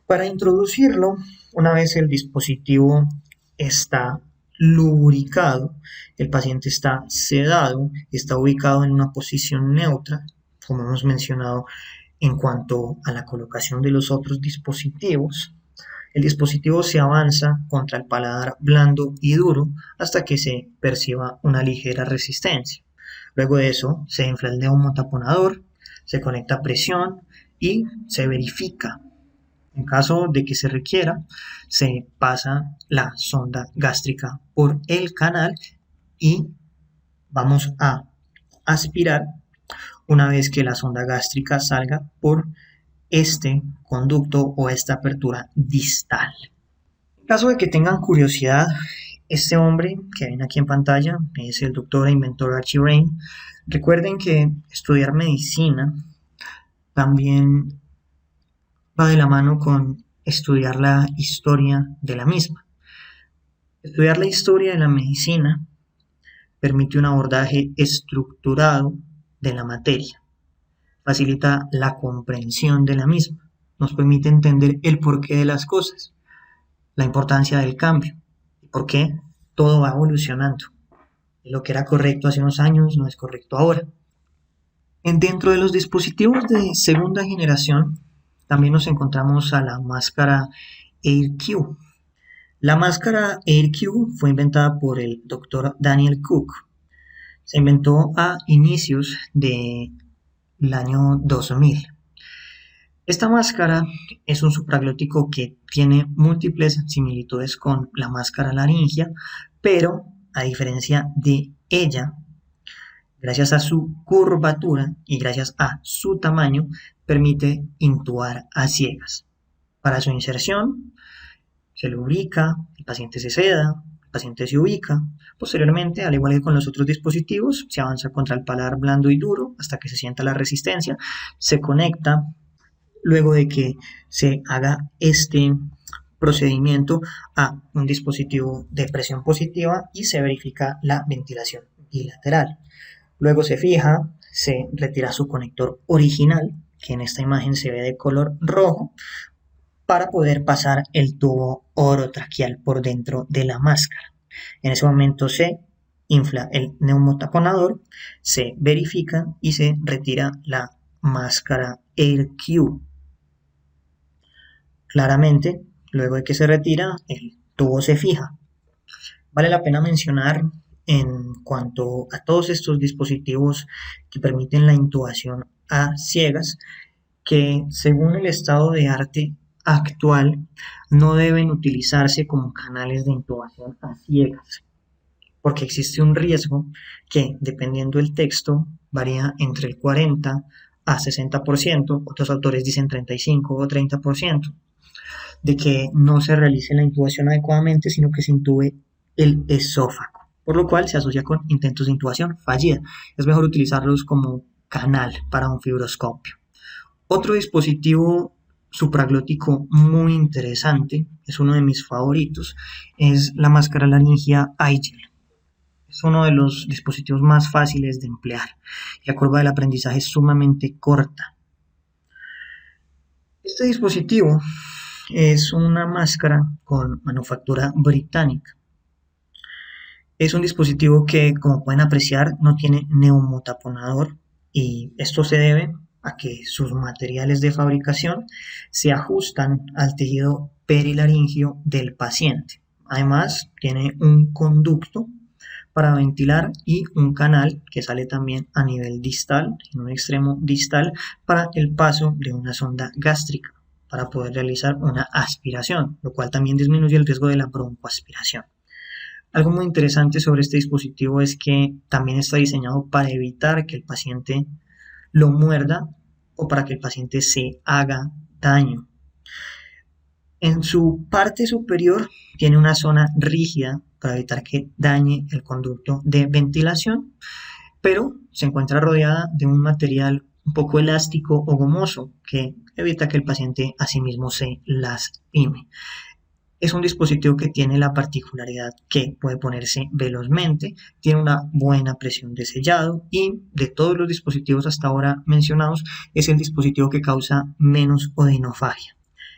Speaker 1: Para introducirlo, una vez el dispositivo está lubricado, el paciente está sedado, está ubicado en una posición neutra, como hemos mencionado en cuanto a la colocación de los otros dispositivos. El dispositivo se avanza contra el paladar blando y duro hasta que se perciba una ligera resistencia. Luego de eso se infla el neumotaponador, se conecta a presión y se verifica. En caso de que se requiera, se pasa la sonda gástrica por el canal y vamos a aspirar una vez que la sonda gástrica salga por este conducto o esta apertura distal. Caso de que tengan curiosidad, este hombre que ven aquí en pantalla es el doctor e inventor Archie Rain. Recuerden que estudiar medicina también va de la mano con estudiar la historia de la misma. Estudiar la historia de la medicina permite un abordaje estructurado de la materia, facilita la comprensión de la misma, nos permite entender el porqué de las cosas, la importancia del cambio, y por qué todo va evolucionando. Lo que era correcto hace unos años no es correcto ahora. Dentro de los dispositivos de segunda generación también nos encontramos a la máscara AirQ. La máscara AirQ fue inventada por el doctor Daniel Cook. Se inventó a inicios del año 2000. Esta máscara es un supraglótico que tiene múltiples similitudes con la máscara laringia, pero a diferencia de ella, gracias a su curvatura y gracias a su tamaño, permite intubar a ciegas. Para su inserción, se lubrica, el paciente se seda, el paciente se ubica. Posteriormente, al igual que con los otros dispositivos, se avanza contra el paladar blando y duro hasta que se sienta la resistencia, se conecta. Luego de que se haga este procedimiento a un dispositivo de presión positiva y se verifica la ventilación bilateral. Luego se fija, se retira su conector original, que en esta imagen se ve de color rojo, para poder pasar el tubo orotraqueal por dentro de la máscara. En ese momento se infla el neumotaponador, se verifica y se retira la máscara AirQ. Claramente, luego de que se retira, el tubo se fija. Vale la pena mencionar en cuanto a todos estos dispositivos que permiten la intubación a ciegas, que según el estado de arte actual no deben utilizarse como canales de intubación a ciegas, porque existe un riesgo que, dependiendo del texto, varía entre el 40 a 60%, otros autores dicen 35 o 30%, de que no se realice la intubación adecuadamente, sino que se intube el esófago, por lo cual se asocia con intentos de intubación fallida. Es mejor utilizarlos como canal para un fibroscopio. Otro dispositivo supraglótico muy interesante, es uno de mis favoritos, es la máscara laringia iGel. Es uno de los dispositivos más fáciles de emplear. La curva del aprendizaje es sumamente corta. Este dispositivo es una máscara con manufactura británica. Es un dispositivo que, como pueden apreciar, no tiene neumotaponador, y esto se debe a que sus materiales de fabricación se ajustan al tejido perilaringio del paciente. Además, tiene un conducto para ventilar y un canal que sale también a nivel distal, en un extremo distal, para el paso de una sonda gástrica, para poder realizar una aspiración, lo cual también disminuye el riesgo de la broncoaspiración. Algo muy interesante sobre este dispositivo es que también está diseñado para evitar que el paciente lo muerda o para que el paciente se haga daño. En su parte superior tiene una zona rígida para evitar que dañe el conducto de ventilación, pero se encuentra rodeada de un material un poco elástico o gomoso que evita que el paciente asimismo se lastime. Es un dispositivo que tiene la particularidad que puede ponerse velozmente, tiene una buena presión de sellado y de todos los dispositivos hasta ahora mencionados es el dispositivo que causa menos odinofagia.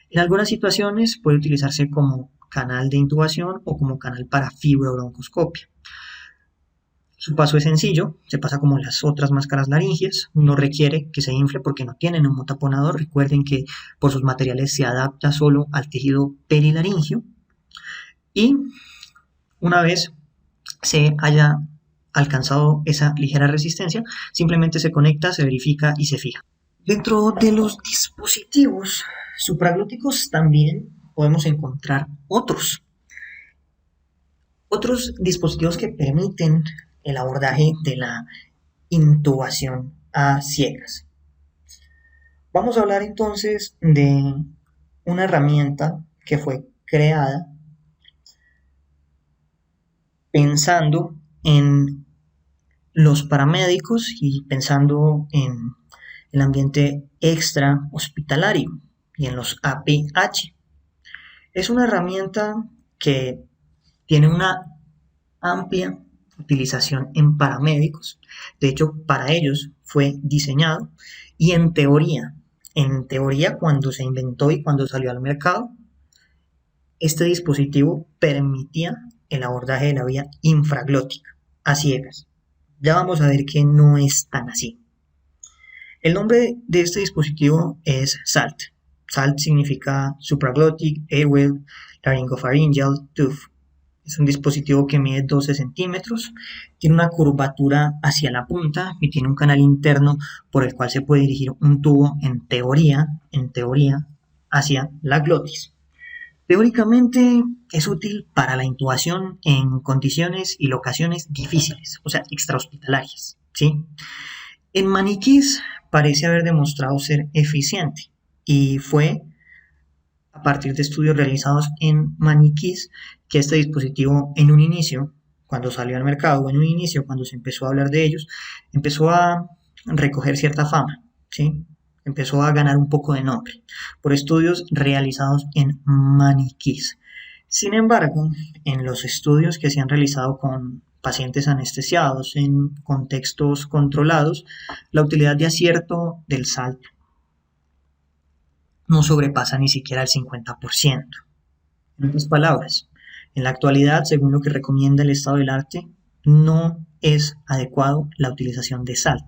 Speaker 1: En algunas situaciones puede utilizarse como canal de intubación o como canal para fibrobroncoscopia. Su paso es sencillo, se pasa como las otras máscaras laringias, no requiere que se infle porque no tiene neumotaponador. Recuerden que por sus materiales se adapta solo al tejido perilaringio, y una vez se haya alcanzado esa ligera resistencia, simplemente se conecta, se verifica y se fija. Dentro de los dispositivos supraglóticos también podemos encontrar otros dispositivos que permiten el abordaje de la intubación a ciegas. Vamos a hablar entonces de una herramienta que fue creada pensando en los paramédicos y pensando en el ambiente extra hospitalario y en los APH. Es una herramienta que tiene una amplia utilización en paramédicos. De hecho, para ellos fue diseñado y en teoría cuando se inventó y cuando salió al mercado, este dispositivo permitía el abordaje de la vía infraglótica a ciegas. Ya vamos a ver que no es tan así. El nombre de este dispositivo es SALT. SALT significa Supraglottic Airway Laryngopharyngeal Tube. Es un dispositivo que mide 12 centímetros, tiene una curvatura hacia la punta y tiene un canal interno por el cual se puede dirigir un tubo en teoría, hacia la glotis. Teóricamente es útil para la intubación en condiciones y locaciones difíciles, o sea, extrahospitalarias, ¿sí? En maniquís parece haber demostrado ser eficiente y fue a partir de estudios realizados en maniquís que este dispositivo en un inicio, cuando salió al mercado, o en un inicio, cuando se empezó a hablar de ellos, empezó a recoger cierta fama, ¿sí? Empezó a ganar un poco de nombre por estudios realizados en maniquís. Sin embargo, en los estudios que se han realizado con pacientes anestesiados en contextos controlados, la utilidad de acierto del SALT no sobrepasa ni siquiera el 50%. En otras palabras, en la actualidad, según lo que recomienda el estado del arte, no es adecuado la utilización de SALT.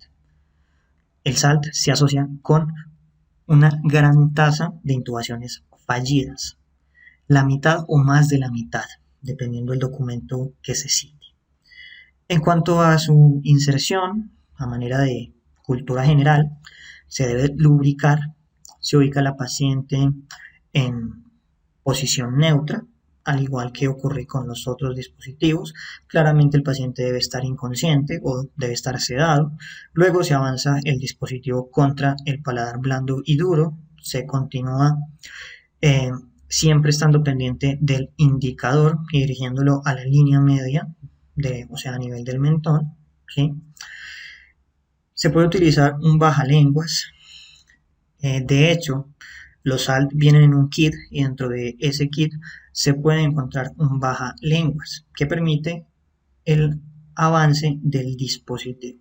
Speaker 1: El SALT se asocia con una gran tasa de intubaciones fallidas, la mitad o más de la mitad, dependiendo del documento que se cite. En cuanto a su inserción, a manera de cultura general, se debe lubricar, se ubica la paciente en posición neutra, al igual que ocurre con los otros dispositivos. Claramente el paciente debe estar inconsciente o debe estar sedado. Luego se avanza el dispositivo contra el paladar blando y duro. Se continúa siempre estando pendiente del indicador y dirigiéndolo a la línea media, o sea, a nivel del mentón, ¿sí? Se puede utilizar un bajalenguas. De hecho, los SALT vienen en un kit y dentro de ese kit se puede encontrar un bajalenguas que permite el avance del dispositivo.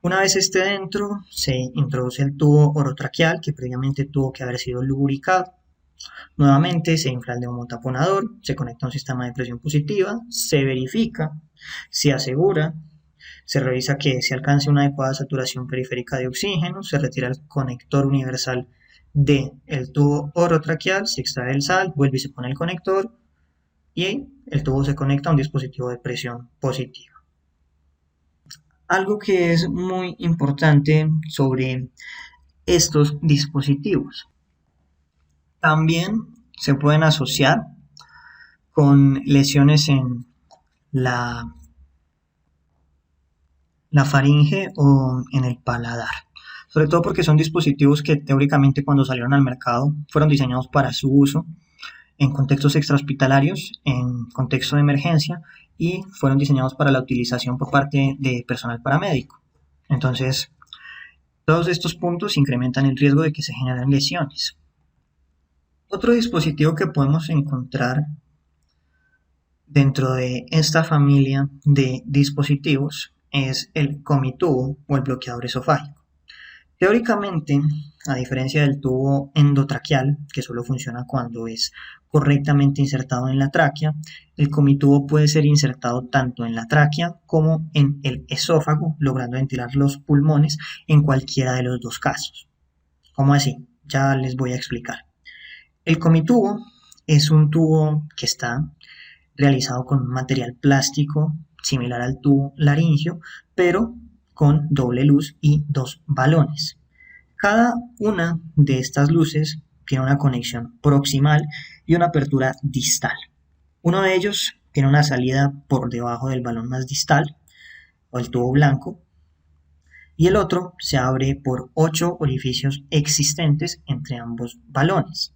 Speaker 1: Una vez esté dentro, se introduce el tubo orotraqueal que previamente tuvo que haber sido lubricado. Nuevamente se infla el neumotaponador, se conecta a un sistema de presión positiva, se verifica, se asegura, se revisa que se alcance una adecuada saturación periférica de oxígeno, se retira el conector universal del tubo orotraqueal, se extrae el SALT, vuelve y se pone el conector y el tubo se conecta a un dispositivo de presión positiva. Algo que es muy importante sobre estos dispositivos. También se pueden asociar con lesiones en la faringe o en el paladar. Sobre todo porque son dispositivos que teóricamente cuando salieron al mercado fueron diseñados para su uso en contextos extrahospitalarios, en contexto de emergencia y fueron diseñados para la utilización por parte de personal paramédico. Entonces, todos estos puntos incrementan el riesgo de que se generen lesiones. Otro dispositivo que podemos encontrar dentro de esta familia de dispositivos es el comitubo o el bloqueador esofágico. Teóricamente, a diferencia del tubo endotraqueal, que solo funciona cuando es correctamente insertado en la tráquea, el comitubo puede ser insertado tanto en la tráquea como en el esófago, logrando ventilar los pulmones en cualquiera de los dos casos. ¿Cómo así? Ya les voy a explicar. El comitubo es un tubo que está realizado con un material plástico similar al tubo laringio, pero con doble luz y dos balones. Cada una de estas luces tiene una conexión proximal y una apertura distal. Uno de ellos tiene una salida por debajo del balón más distal, o el tubo blanco, y el otro se abre por 8 orificios existentes entre ambos balones,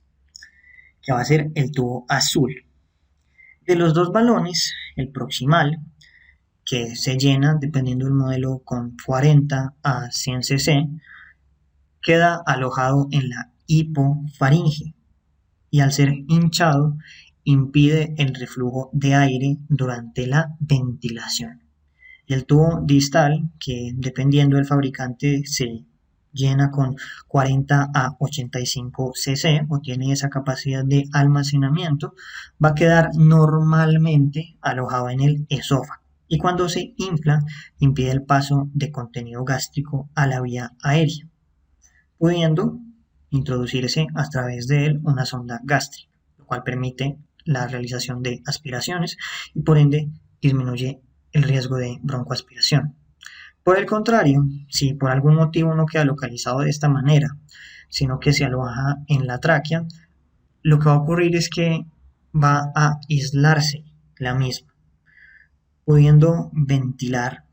Speaker 1: que va a ser el tubo azul. De los dos balones, el proximal, que se llena dependiendo del modelo con 40 a 100 cc, queda alojado en la hipofaringe y al ser hinchado impide el reflujo de aire durante la ventilación. Y el tubo distal, que dependiendo del fabricante se llena con 40 a 85 cc o tiene esa capacidad de almacenamiento, va a quedar normalmente alojado en el esófago y cuando se infla impide el paso de contenido gástrico a la vía aérea, pudiendo introducirse a través de él una sonda gástrica, lo cual permite la realización de aspiraciones y por ende disminuye el riesgo de broncoaspiración. Por el contrario, si por algún motivo no queda localizado de esta manera, sino que se aloja en la tráquea, lo que va a ocurrir es que va a aislarse la misma, pudiendo ventilar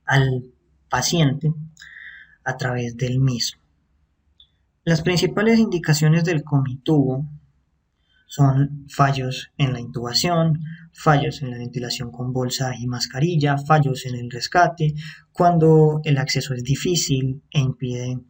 Speaker 1: al paciente a través del mismo. Las principales indicaciones del comitubo son fallos en la intubación, fallos en la ventilación con bolsa y mascarilla, fallos en el rescate, cuando el acceso es difícil e impide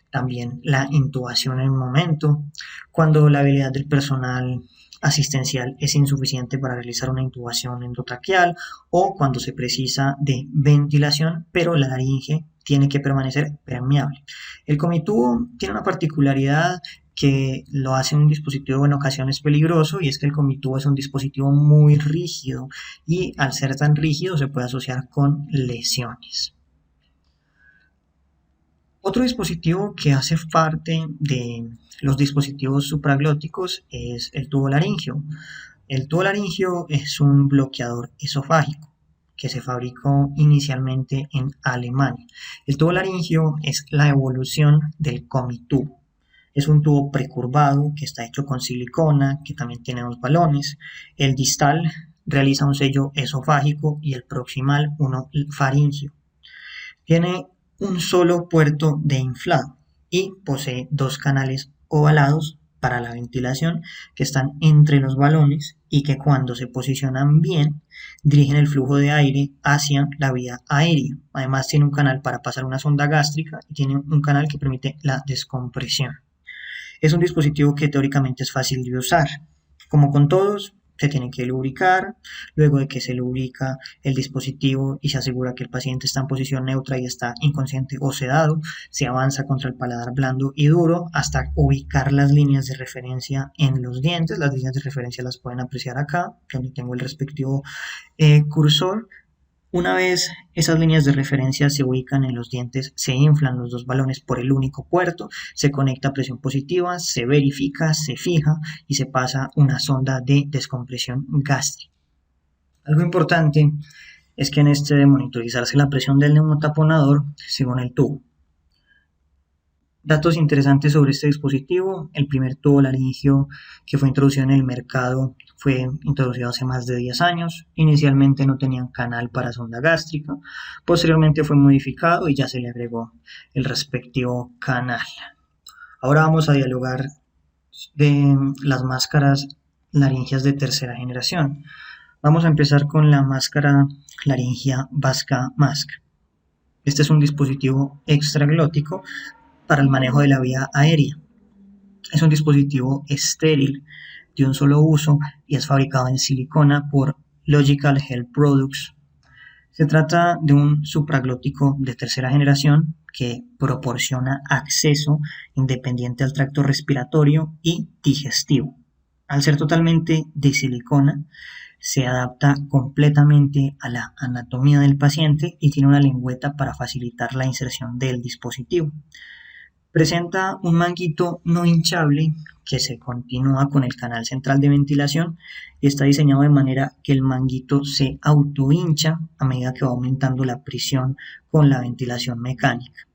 Speaker 1: también la intubación en el momento, cuando la habilidad del personal asistencial es insuficiente para realizar una intubación endotraqueal o cuando se precisa de ventilación, pero la laringe tiene que permanecer permeable. El comitubo tiene una particularidad que lo hace un dispositivo en ocasiones peligroso y es que el comitubo es un dispositivo muy rígido y al ser tan rígido se puede asociar con lesiones. Otro dispositivo que hace parte de los dispositivos supraglóticos es el tubo laringio. El tubo laringio es un bloqueador esofágico que se fabricó inicialmente en Alemania. El tubo laringio es la evolución del comitubo. Es un tubo precurvado que está hecho con silicona, que también tiene dos balones. El distal realiza un sello esofágico y el proximal uno faringio. Tiene un solo puerto de inflado y posee dos canales ovalados para la ventilación que están entre los balones y que cuando se posicionan bien dirigen el flujo de aire hacia la vía aérea. Además tiene un canal para pasar una sonda gástrica y tiene un canal que permite la descompresión. Es un dispositivo que teóricamente es fácil de usar. Como con todos, se tiene que lubricar. Luego de que se lubrica el dispositivo y se asegura que el paciente está en posición neutra y está inconsciente o sedado, se avanza contra el paladar blando y duro hasta ubicar las líneas de referencia en los dientes. Las líneas de referencia las pueden apreciar acá, donde tengo el respectivo cursor. Una vez esas líneas de referencia se ubican en los dientes, se inflan los dos balones por el único puerto, se conecta a presión positiva, se verifica, se fija y se pasa una sonda de descompresión gástrica. Algo importante es que en este de monitorizarse la presión del neumotaponador según el tubo. Datos interesantes sobre este dispositivo: el primer tubo laringio que fue introducido en el mercado fue introducido hace más de 10 años. Inicialmente no tenían canal para sonda gástrica, posteriormente fue modificado y ya se le agregó el respectivo canal. Ahora vamos a dialogar de las máscaras laringias de tercera generación. Vamos a empezar con la máscara laringia Vasca Mask. Este es un dispositivo extraglótico para el manejo de la vía aérea. Es un dispositivo estéril de un solo uso y es fabricado en silicona por Logical Health Products. Se trata de un supraglótico de tercera generación que proporciona acceso independiente al tracto respiratorio y digestivo. Al ser totalmente de silicona, se adapta completamente a la anatomía del paciente y tiene una lengüeta para facilitar la inserción del dispositivo. Presenta un manguito no hinchable que se continúa con el canal central de ventilación y está diseñado de manera que el manguito se autohincha a medida que va aumentando la presión con la ventilación mecánica.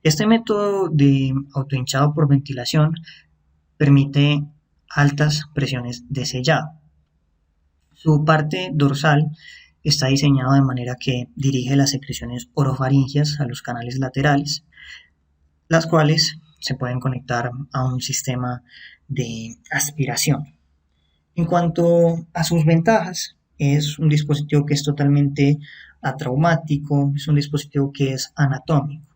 Speaker 1: Este método de autohinchado por ventilación permite altas presiones de sellado. Su parte dorsal está diseñado de manera que dirige las secreciones orofaringias a los canales laterales, las cuales se pueden conectar a un sistema de aspiración. En cuanto a sus ventajas, es un dispositivo que es totalmente atraumático, es un dispositivo que es anatómico.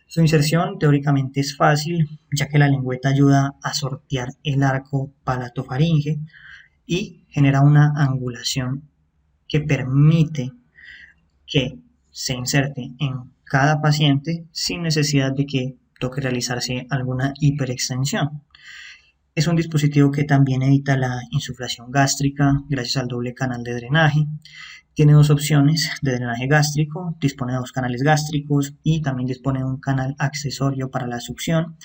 Speaker 1: Su inserción teóricamente es fácil, ya que la lengüeta ayuda a sortear el arco palatofaringe y genera una angulación que permite que se inserte en cada paciente sin necesidad de que toque realizarse alguna hiperextensión. Es un dispositivo que también evita la insuflación gástrica gracias al doble canal de drenaje. Tiene dos opciones de drenaje gástrico, dispone de dos canales gástricos y también dispone de un canal accesorio para la succión.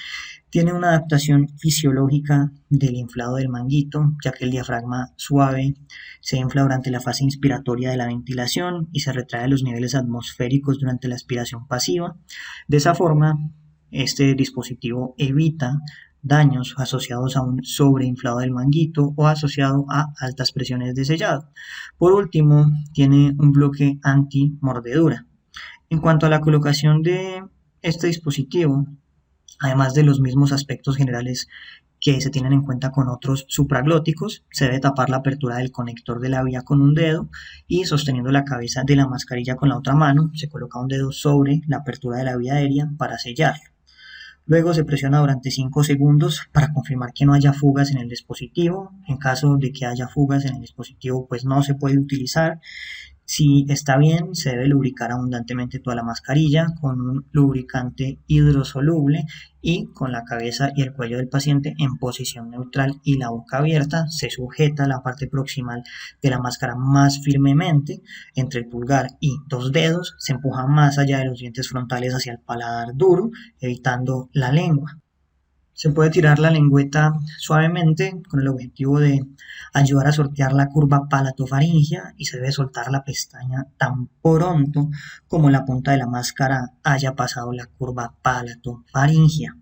Speaker 1: Tiene una adaptación fisiológica del inflado del manguito, ya que el diafragma suave se infla durante la fase inspiratoria de la ventilación y se retrae a los niveles atmosféricos durante la aspiración pasiva. De esa forma, este dispositivo evita daños asociados a un sobreinflado del manguito o asociado a altas presiones de sellado. Por último, tiene un bloque anti-mordedura. En cuanto a la colocación de este dispositivo, además de los mismos aspectos generales que se tienen en cuenta con otros supraglóticos, se debe tapar la apertura del conector de la vía con un dedo y sosteniendo la cabeza de la mascarilla con la otra mano, se coloca un dedo sobre la apertura de la vía aérea para sellarla. Luego se presiona durante 5 segundos para confirmar que no haya fugas en el dispositivo. En caso de que haya fugas en el dispositivo, pues no se puede utilizar. Si está bien, se debe lubricar abundantemente toda la mascarilla con un lubricante hidrosoluble y con la cabeza y el cuello del paciente en posición neutral y la boca abierta. Se sujeta la parte proximal de la máscara más firmemente entre el pulgar y dos dedos. Se empuja más allá de los dientes frontales hacia el paladar duro, evitando la lengua. Se puede tirar la lengüeta suavemente con el objetivo de ayudar a sortear la curva palatofaringea y se debe soltar la pestaña tan pronto como la punta de la máscara haya pasado la curva palatofaringea.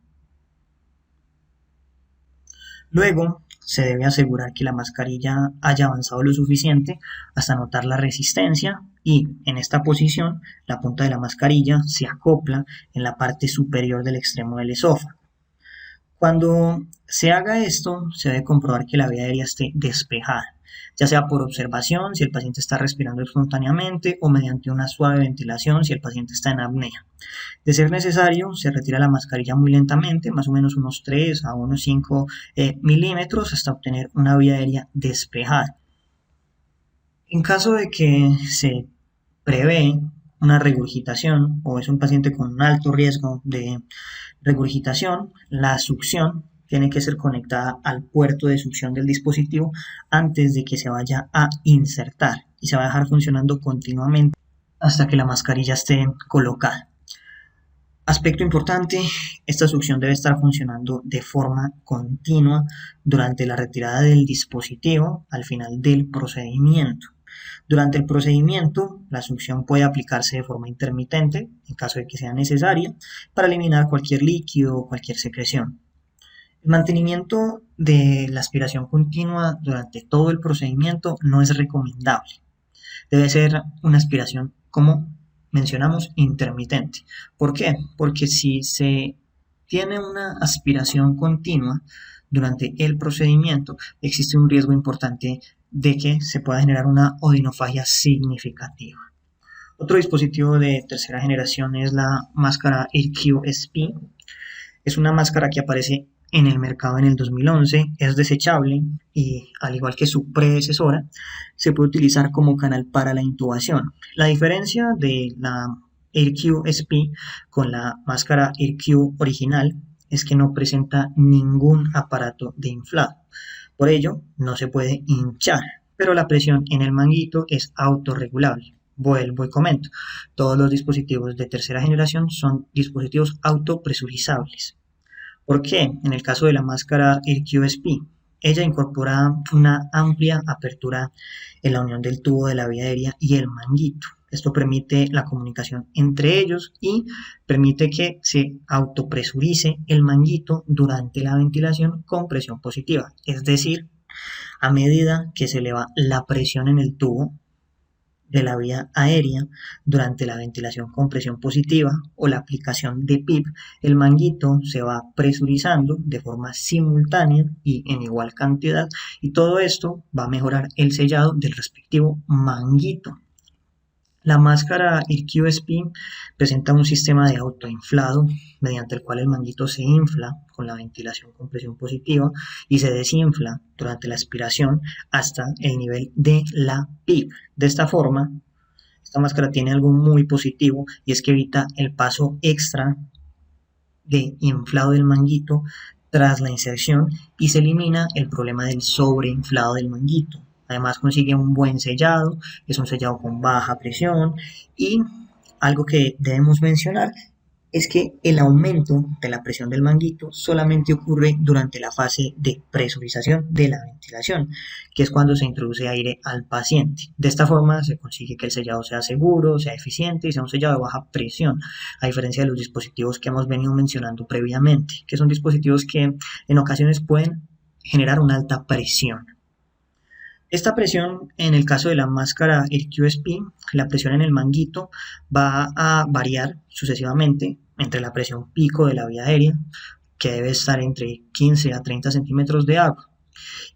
Speaker 1: Luego se debe asegurar que la mascarilla haya avanzado lo suficiente hasta notar la resistencia y en esta posición la punta de la mascarilla se acopla en la parte superior del extremo del esófago. Cuando se haga esto, se debe comprobar que la vía aérea esté despejada, ya sea por observación si el paciente está respirando espontáneamente o mediante una suave ventilación si el paciente está en apnea. De ser necesario, se retira la mascarilla muy lentamente, más o menos unos 3 a unos 5 milímetros hasta obtener una vía aérea despejada. En caso de que se prevé una regurgitación o es un paciente con un alto riesgo de regurgitación, la succión tiene que ser conectada al puerto de succión del dispositivo antes de que se vaya a insertar y se va a dejar funcionando continuamente hasta que la mascarilla esté colocada. Aspecto importante, esta succión debe estar funcionando de forma continua durante la retirada del dispositivo al final del procedimiento. Durante el procedimiento, la succión puede aplicarse de forma intermitente, en caso de que sea necesaria, para eliminar cualquier líquido o cualquier secreción. El mantenimiento de la aspiración continua durante todo el procedimiento no es recomendable. Debe ser una aspiración, como mencionamos, intermitente. ¿Por qué? Porque si se tiene una aspiración continua durante el procedimiento, existe un riesgo importante de que se pueda generar una odinofagia significativa. Otro dispositivo de tercera generación es la máscara AirQ-SP. Es una máscara que aparece en el mercado en el 2011, es desechable y al igual que su predecesora, se puede utilizar como canal para la intubación. La diferencia de la AirQ-SP con la máscara AirQ original es que no presenta ningún aparato de inflado. Por ello, no se puede hinchar, pero la presión en el manguito es autorregulable. Vuelvo y comento, todos los dispositivos de tercera generación son dispositivos autopresurizables. ¿Por qué? En el caso de la máscara AirQ-SP, ella incorpora una amplia apertura en la unión del tubo de la vía aérea y el manguito. Esto permite la comunicación entre ellos y permite que se autopresurice el manguito durante la ventilación con presión positiva. Es decir, a medida que se eleva la presión en el tubo, de la vía aérea durante la ventilación con presión positiva o la aplicación de PIP, el manguito se va presurizando de forma simultánea y en igual cantidad, y todo esto va a mejorar el sellado del respectivo manguito. La máscara IRQ-SP presenta un sistema de autoinflado mediante el cual el manguito se infla con la ventilación con presión positiva y se desinfla durante la expiración hasta el nivel de la PIP. De esta forma, esta máscara tiene algo muy positivo, y es que evita el paso extra de inflado del manguito tras la inserción y se elimina el problema del sobreinflado del manguito. Además consigue un buen sellado, es un sellado con baja presión, y algo que debemos mencionar es que el aumento de la presión del manguito solamente ocurre durante la fase de presurización de la ventilación, que es cuando se introduce aire al paciente. De esta forma se consigue que el sellado sea seguro, sea eficiente y sea un sellado de baja presión, a diferencia de los dispositivos que hemos venido mencionando previamente, que son dispositivos que en ocasiones pueden generar una alta presión. Esta presión, en el caso de la máscara IRQ-SP, la presión en el manguito va a variar sucesivamente entre la presión pico de la vía aérea, que debe estar entre 15 a 30 centímetros de agua,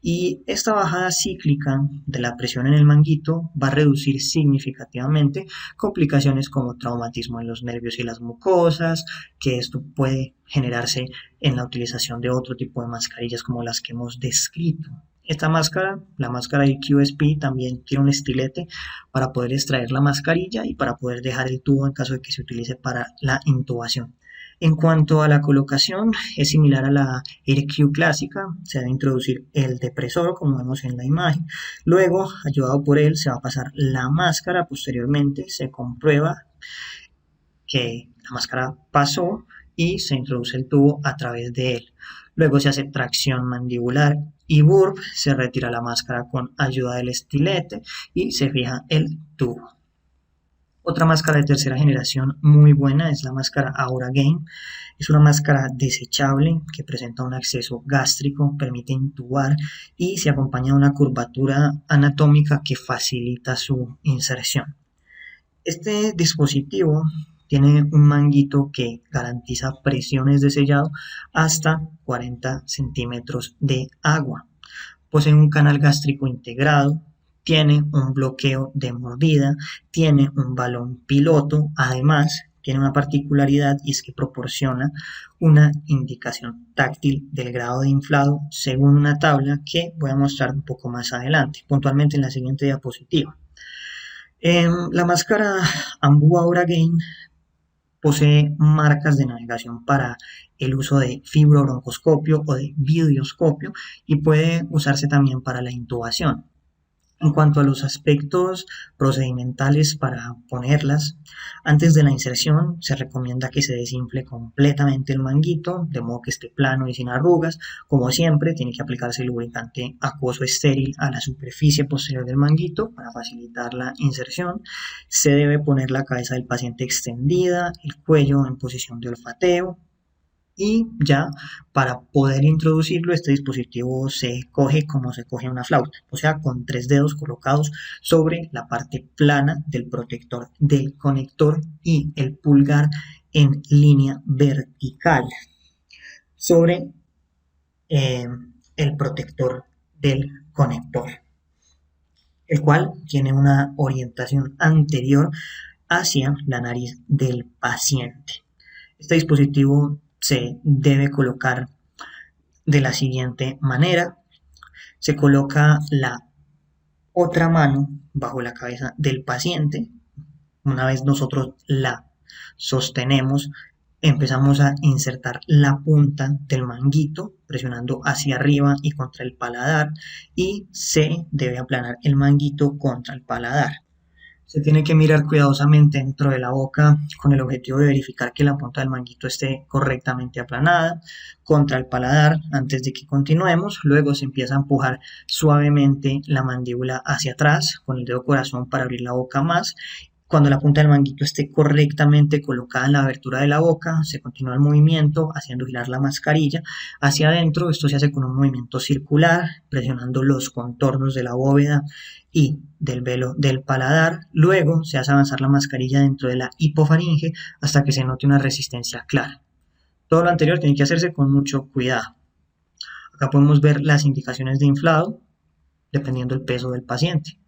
Speaker 1: y esta bajada cíclica de la presión en el manguito va a reducir significativamente complicaciones como traumatismo en los nervios y las mucosas, que esto puede generarse en la utilización de otro tipo de mascarillas como las que hemos descrito. Esta máscara, la máscara IRQ-SP, también tiene un estilete para poder extraer la mascarilla y para poder dejar el tubo en caso de que se utilice para la intubación. En cuanto a la colocación, es similar a la IRQ clásica, se debe introducir el depresor como vemos en la imagen, luego ayudado por él se va a pasar la máscara, posteriormente se comprueba que la máscara pasó y se introduce el tubo a través de él. Luego se hace tracción mandibular y burp, se retira la máscara con ayuda del estilete y se fija el tubo. Otra máscara de tercera generación muy buena es la máscara Aura Gain. Es una máscara desechable que presenta un acceso gástrico, permite intubar y se acompaña de una curvatura anatómica que facilita su inserción. Este dispositivo tiene un manguito que garantiza presiones de sellado hasta 40 centímetros de agua. Posee un canal gástrico integrado, tiene un bloqueo de mordida, tiene un balón piloto, además tiene una particularidad y es que proporciona una indicación táctil del grado de inflado según una tabla que voy a mostrar un poco más adelante, puntualmente en la siguiente diapositiva. La máscara Ambu Aura Gain posee marcas de navegación para el uso de fibrobroncoscopio o de videoscopio y puede usarse también para la intubación. En cuanto a los aspectos procedimentales para ponerlas, antes de la inserción se recomienda que se desinfle completamente el manguito, de modo que esté plano y sin arrugas. Como siempre, tiene que aplicarse el lubricante acuoso estéril a la superficie posterior del manguito para facilitar la inserción. Se debe poner la cabeza del paciente extendida, el cuello en posición de olfateo. Y ya para poder introducirlo, este dispositivo se coge como se coge una flauta, o sea, con 3 dedos colocados sobre la parte plana del protector del conector y el pulgar en línea vertical sobre el protector del conector, el cual tiene una orientación anterior hacia la nariz del paciente. Este dispositivo se debe colocar de la siguiente manera: se coloca la otra mano bajo la cabeza del paciente. Una vez nosotros la sostenemos, empezamos a insertar la punta del manguito presionando hacia arriba y contra el paladar, y se debe aplanar el manguito contra el paladar. Se tiene que mirar cuidadosamente dentro de la boca con el objetivo de verificar que la punta del manguito esté correctamente aplanada contra el paladar antes de que continuemos. Luego se empieza a empujar suavemente la mandíbula hacia atrás con el dedo corazón para abrir la boca más, Cuando la punta del manguito esté correctamente colocada en la abertura de la boca, se continúa el movimiento haciendo girar la mascarilla hacia adentro. Esto se hace con un movimiento circular, presionando los contornos de la bóveda y del velo del paladar. Luego se hace avanzar la mascarilla dentro de la hipofaringe hasta que se note una resistencia clara. Todo lo anterior tiene que hacerse con mucho cuidado. Acá podemos ver las indicaciones de inflado, dependiendo del peso del paciente.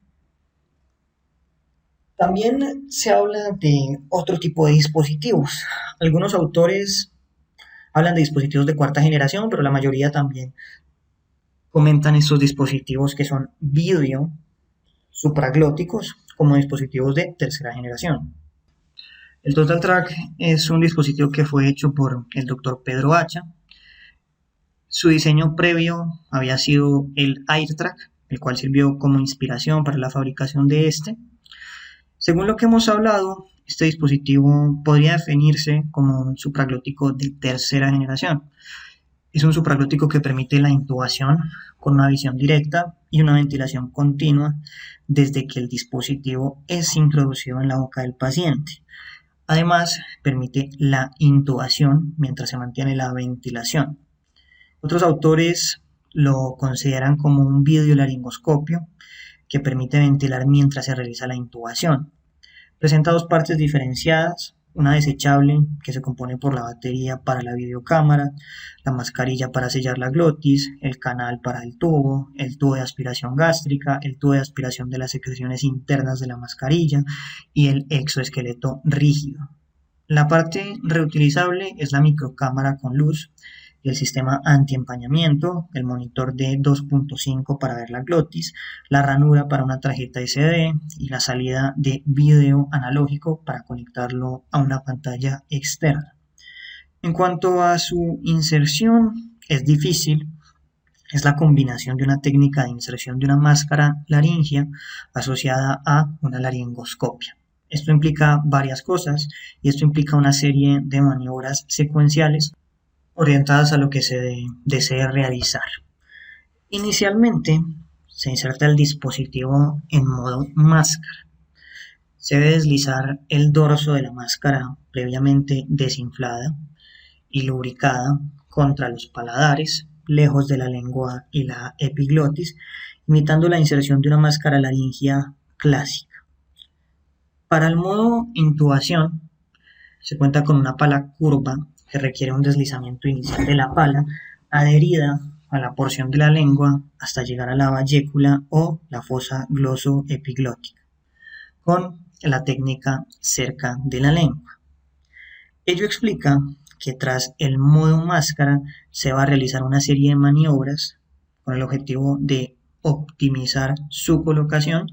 Speaker 1: También se habla de otro tipo de dispositivos. Algunos autores hablan de dispositivos de cuarta generación, pero la mayoría también comentan estos dispositivos que son vídeo supraglóticos como dispositivos de tercera generación. El Total Track es un dispositivo que fue hecho por el doctor Pedro Hacha. Su diseño previo había sido el AirTrack, el cual sirvió como inspiración para la fabricación de este. Según lo que hemos hablado, este dispositivo podría definirse como un supraglótico de tercera generación. Es un supraglótico que permite la intubación con una visión directa y una ventilación continua desde que el dispositivo es introducido en la boca del paciente. Además, permite la intubación mientras se mantiene la ventilación. Otros autores lo consideran como un videolaringoscopio que permite ventilar mientras se realiza la intubación. Presenta dos partes diferenciadas, una desechable que se compone por la batería para la videocámara, la mascarilla para sellar la glotis, el canal para el tubo de aspiración gástrica, el tubo de aspiración de las secreciones internas de la mascarilla y el exoesqueleto rígido. La parte reutilizable es la microcámara con luz y el sistema antiempañamiento, el monitor de 2.5 para ver la glotis, la ranura para una tarjeta SD y la salida de video analógico para conectarlo a una pantalla externa. En cuanto a su inserción, es difícil. Es la combinación de una técnica de inserción de una máscara laringea asociada a una laringoscopia. Esto implica varias cosas y esto implica una serie de maniobras secuenciales orientadas a lo que se desee realizar. Inicialmente se inserta el dispositivo en modo máscara. Se debe deslizar el dorso de la máscara previamente desinflada y lubricada contra los paladares, lejos de la lengua y la epiglotis, imitando la inserción de una máscara laringea clásica. Para el modo intubación se cuenta con una pala curva que requiere un deslizamiento inicial de la pala adherida a la porción de la lengua hasta llegar a la vallécula o la fosa glosoepiglótica, con la técnica cerca de la lengua. Ello explica que tras el modo máscara se va a realizar una serie de maniobras con el objetivo de optimizar su colocación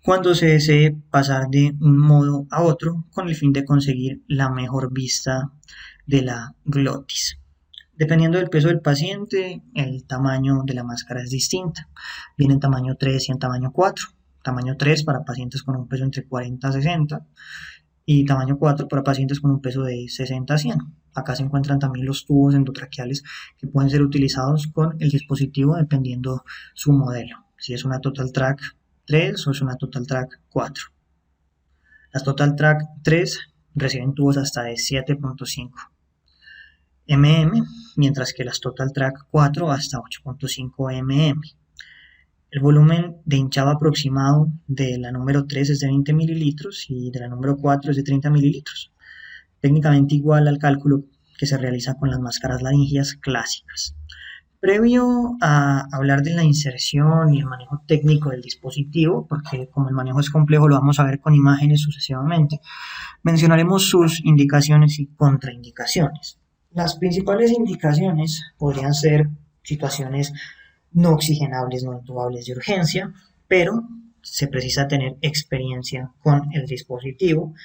Speaker 1: cuando se desee pasar de un modo a otro con el fin de conseguir la mejor vista de la glotis. Dependiendo del peso del paciente, el tamaño de la máscara es distinta. Viene en tamaño 3 y en tamaño 4. Tamaño 3 para pacientes con un peso entre 40 a 60 y tamaño 4 para pacientes con un peso de 60 a 100. Acá se encuentran también los tubos endotraqueales que pueden ser utilizados con el dispositivo dependiendo su modelo. Si es una Total Track 3 o es una Total Track 4. Las Total Track 3 reciben tubos hasta de 7.5 mm, mientras que las Total Track 4 hasta 8.5 mm. El volumen de hinchado aproximado de la número 3 es de 20 mililitros y de la número 4 es de 30 mililitros, técnicamente igual al cálculo que se realiza con las máscaras laringeas clásicas. Previo a hablar de la inserción y el manejo técnico del dispositivo, porque como el manejo es complejo lo vamos a ver con imágenes sucesivamente, mencionaremos sus indicaciones y contraindicaciones. Las principales indicaciones podrían ser situaciones no oxigenables, no intubables de urgencia, pero se precisa tener experiencia con el dispositivo,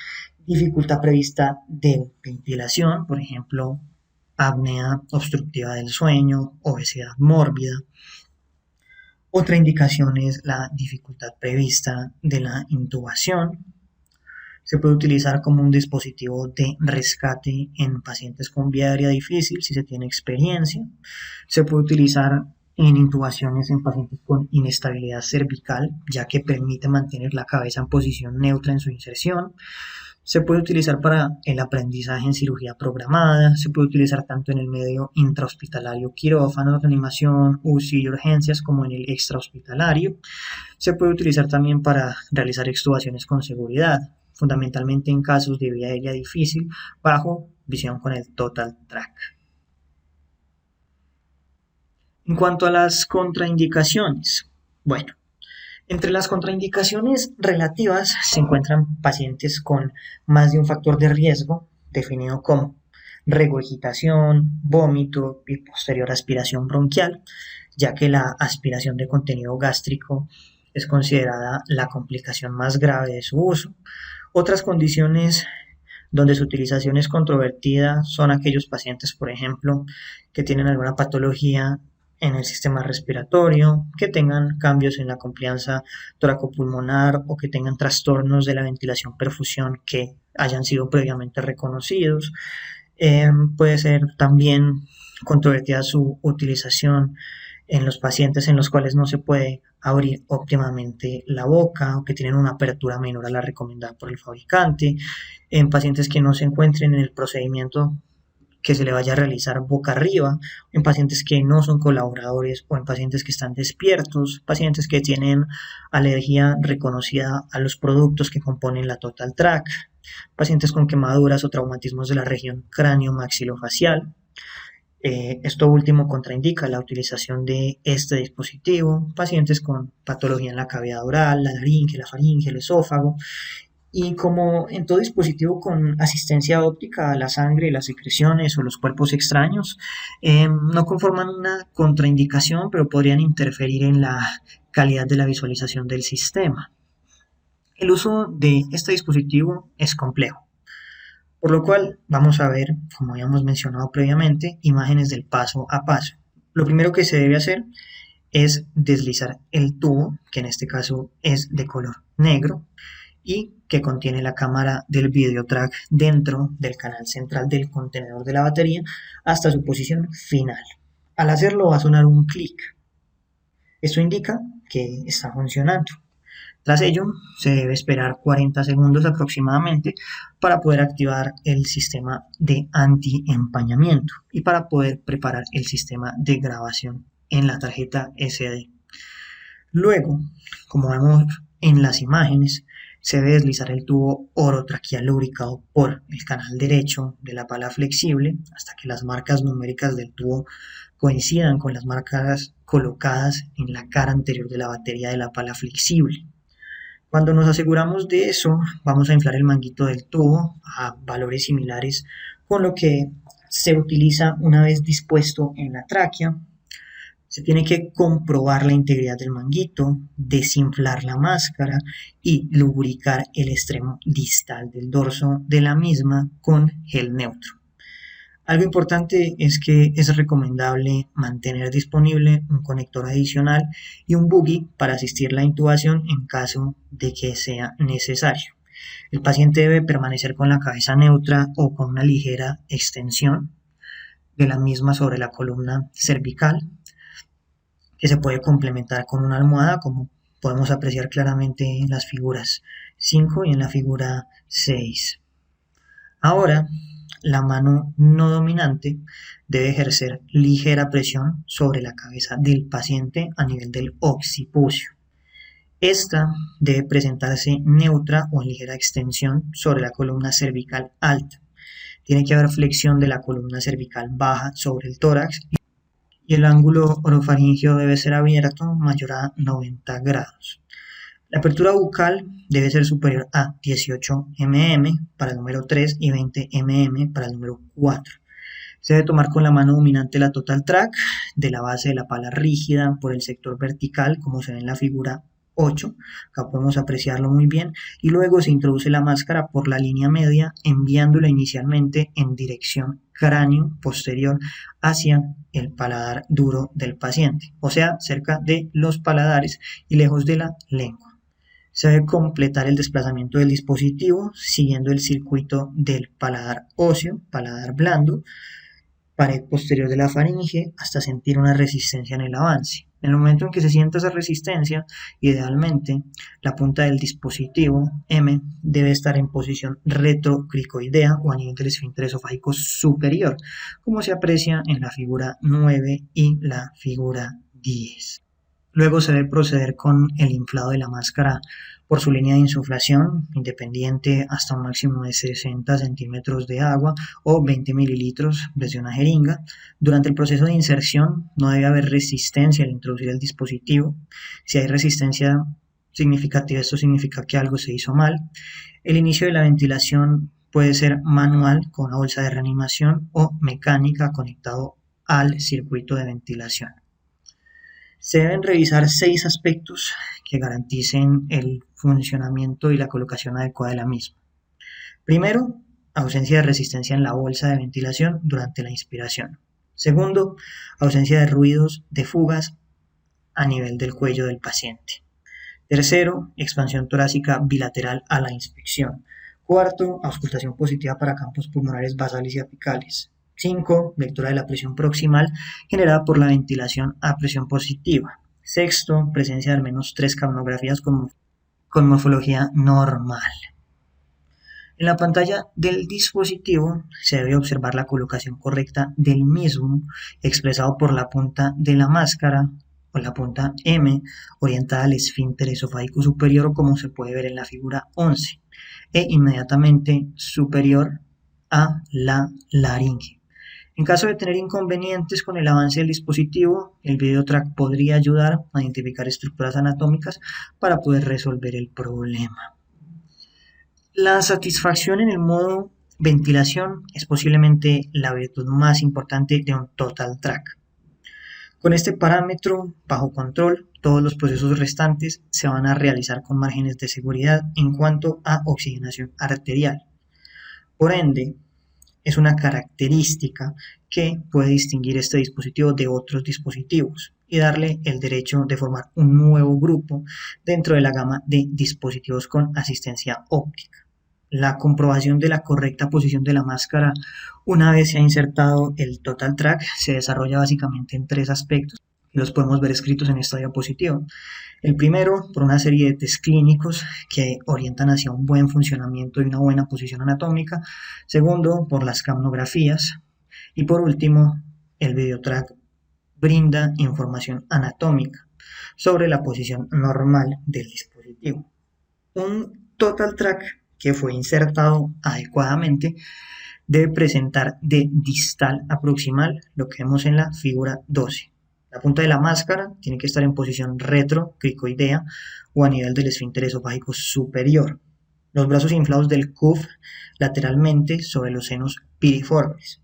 Speaker 1: dificultad prevista de ventilación, por ejemplo, apnea obstructiva del sueño, obesidad mórbida. Otra indicación es la dificultad prevista de la intubación. Se puede utilizar como un dispositivo de rescate en pacientes con vía aérea difícil si se tiene experiencia. Se puede utilizar en intubaciones en pacientes con inestabilidad cervical, ya que permite mantener la cabeza en posición neutra en su inserción. Se puede utilizar para el aprendizaje en cirugía programada, se puede utilizar tanto en el medio intrahospitalario, quirófano, reanimación, UCI y urgencias, como en el extrahospitalario. Se puede utilizar también para realizar extubaciones con seguridad, fundamentalmente en casos de vía aérea difícil, bajo visión con el total track. En cuanto a las contraindicaciones, bueno, entre las contraindicaciones relativas se encuentran pacientes con más de un factor de riesgo, definido como regurgitación, vómito y posterior aspiración bronquial, ya que la aspiración de contenido gástrico es considerada la complicación más grave de su uso. Otras condiciones donde su utilización es controvertida son aquellos pacientes, por ejemplo, que tienen alguna patología en el sistema respiratorio, que tengan cambios en la complianza toracopulmonar o que tengan trastornos de la ventilación-perfusión que hayan sido previamente reconocidos. Puede ser también controvertida su utilización en los pacientes en los cuales no se puede abrir óptimamente la boca o que tienen una apertura menor a la recomendada por el fabricante, en pacientes que no se encuentren en el procedimiento que se le vaya a realizar boca arriba, en pacientes que no son colaboradores o en pacientes que están despiertos, pacientes que tienen alergia reconocida a los productos que componen la Total Track, pacientes con quemaduras o traumatismos de la región cráneo-maxilofacial. Esto último contraindica la utilización de este dispositivo, pacientes con patología en la cavidad oral, la laringe, la faringe, el esófago. Y como en todo dispositivo con asistencia óptica, la sangre, las secreciones o los cuerpos extraños no conforman una contraindicación, pero podrían interferir en la calidad de la visualización del sistema. El uso de este dispositivo es complejo, por lo cual vamos a ver, como habíamos mencionado previamente, imágenes del paso a paso. Lo primero que se debe hacer es deslizar el tubo, que en este caso es de color negro, y que contiene la cámara del videotrack dentro del canal central del contenedor de la batería hasta su posición final. Al hacerlo va a sonar un clic. Esto indica que está funcionando. Tras ello, se debe esperar 40 segundos aproximadamente para poder activar el sistema de anti-empañamiento y para poder preparar el sistema de grabación en la tarjeta SD. Luego, como vemos en las imágenes, se debe deslizar el tubo orotraqueal lubricado por el canal derecho de la pala flexible hasta que las marcas numéricas del tubo coincidan con las marcas colocadas en la cara anterior de la batería de la pala flexible. Cuando nos aseguramos de eso, vamos a inflar el manguito del tubo a valores similares con lo que se utiliza una vez dispuesto en la tráquea. Se tiene que comprobar la integridad del manguito, desinflar la máscara y lubricar el extremo distal del dorso de la misma con gel neutro. Algo importante es que es recomendable mantener disponible un conector adicional y un buggy para asistir la intubación en caso de que sea necesario. El paciente debe permanecer con la cabeza neutra o con una ligera extensión de la misma sobre la columna cervical, que se puede complementar con una almohada, como podemos apreciar claramente en las figuras 5 y en la figura 6. Ahora, la mano no dominante debe ejercer ligera presión sobre la cabeza del paciente a nivel del occipucio. Esta debe presentarse neutra o en ligera extensión sobre la columna cervical alta. Tiene que haber flexión de la columna cervical baja sobre el tórax y el ángulo orofaringeo debe ser abierto mayor a 90 grados. La apertura bucal debe ser superior a 18 mm para el número 3 y 20 mm para el número 4. Se debe tomar con la mano dominante la Total Track de la base de la pala rígida por el sector vertical, como se ve en la figura 8. Acá podemos apreciarlo muy bien. Y luego se introduce la máscara por la línea media, enviándola inicialmente en dirección cráneo posterior hacia el paladar duro del paciente, o sea, cerca de los paladares y lejos de la lengua. Se debe completar el desplazamiento del dispositivo siguiendo el circuito del paladar óseo, paladar blando, pared posterior de la faringe hasta sentir una resistencia en el avance. En el momento en que se sienta esa resistencia, idealmente la punta del dispositivo M debe estar en posición retrocricoidea o a nivel del esfínter esofágico superior, como se aprecia en la figura 9 y la figura 10. Luego se debe proceder con el inflado de la máscara por su línea de insuflación, independiente hasta un máximo de 60 centímetros de agua o 20 mililitros desde una jeringa. Durante el proceso de inserción no debe haber resistencia al introducir el dispositivo. Si hay resistencia significativa, esto significa que algo se hizo mal. El inicio de la ventilación puede ser manual con una bolsa de reanimación o mecánica conectado al circuito de ventilación. Se deben revisar 6 aspectos que garanticen el funcionamiento y la colocación adecuada de la misma. Primero, ausencia de resistencia en la bolsa de ventilación durante la inspiración. Segundo, ausencia de ruidos de fugas a nivel del cuello del paciente. Tercero, expansión torácica bilateral a la inspección. Cuarto, auscultación positiva para campos pulmonares basales y apicales. 5. Lectura de la presión proximal generada por la ventilación a presión positiva. Sexto, presencia de al menos 3 capnografías con morfología normal. En la pantalla del dispositivo se debe observar la colocación correcta del mismo, expresado por la punta de la máscara o la punta M, orientada al esfínter esofágico superior, como se puede ver en la figura 11, e inmediatamente superior a la laringe. En caso de tener inconvenientes con el avance del dispositivo, el VideoTrack podría ayudar a identificar estructuras anatómicas para poder resolver el problema. La satisfacción en el modo ventilación es posiblemente la virtud más importante de un Total Track. Con este parámetro bajo control, todos los procesos restantes se van a realizar con márgenes de seguridad en cuanto a oxigenación arterial. Por ende, es una característica que puede distinguir este dispositivo de otros dispositivos y darle el derecho de formar un nuevo grupo dentro de la gama de dispositivos con asistencia óptica. La comprobación de la correcta posición de la máscara una vez se ha insertado el Total Track se desarrolla básicamente en 3 aspectos que los podemos ver escritos en esta diapositiva. El primero, por una serie de test clínicos que orientan hacia un buen funcionamiento y una buena posición anatómica. Segundo, por las capnografías. Y por último, el VideoTrack brinda información anatómica sobre la posición normal del dispositivo. Un Total Track que fue insertado adecuadamente debe presentar de distal a proximal lo que vemos en la figura 12. La punta de la máscara tiene que estar en posición retrocricoidea o a nivel del esfínter esofágico superior. Los brazos inflados del CUF lateralmente sobre los senos piriformes.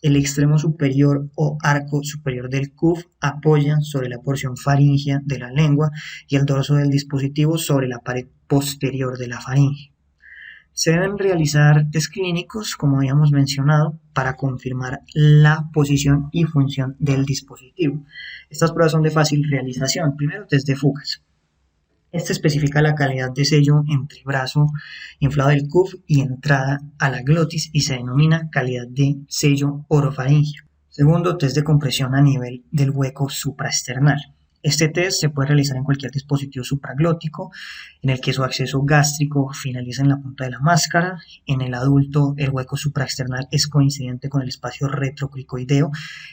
Speaker 1: El extremo superior o arco superior del CUF apoya sobre la porción faríngea de la lengua y el dorso del dispositivo sobre la pared posterior de la faringe. Se deben realizar test clínicos, como habíamos mencionado, para confirmar la posición y función del dispositivo. Estas pruebas son de fácil realización. Primero, test de fugas. Este especifica la calidad de sello entre brazo inflado del CUF y entrada a la glotis y se denomina calidad de sello orofaringeo. Segundo, test de compresión a nivel del hueco supraesternal. Este test se puede realizar en cualquier dispositivo supraglótico en el que su acceso gástrico finaliza en la punta de la máscara. En el adulto, el hueco supraexternal es coincidente con el espacio retrocricoideo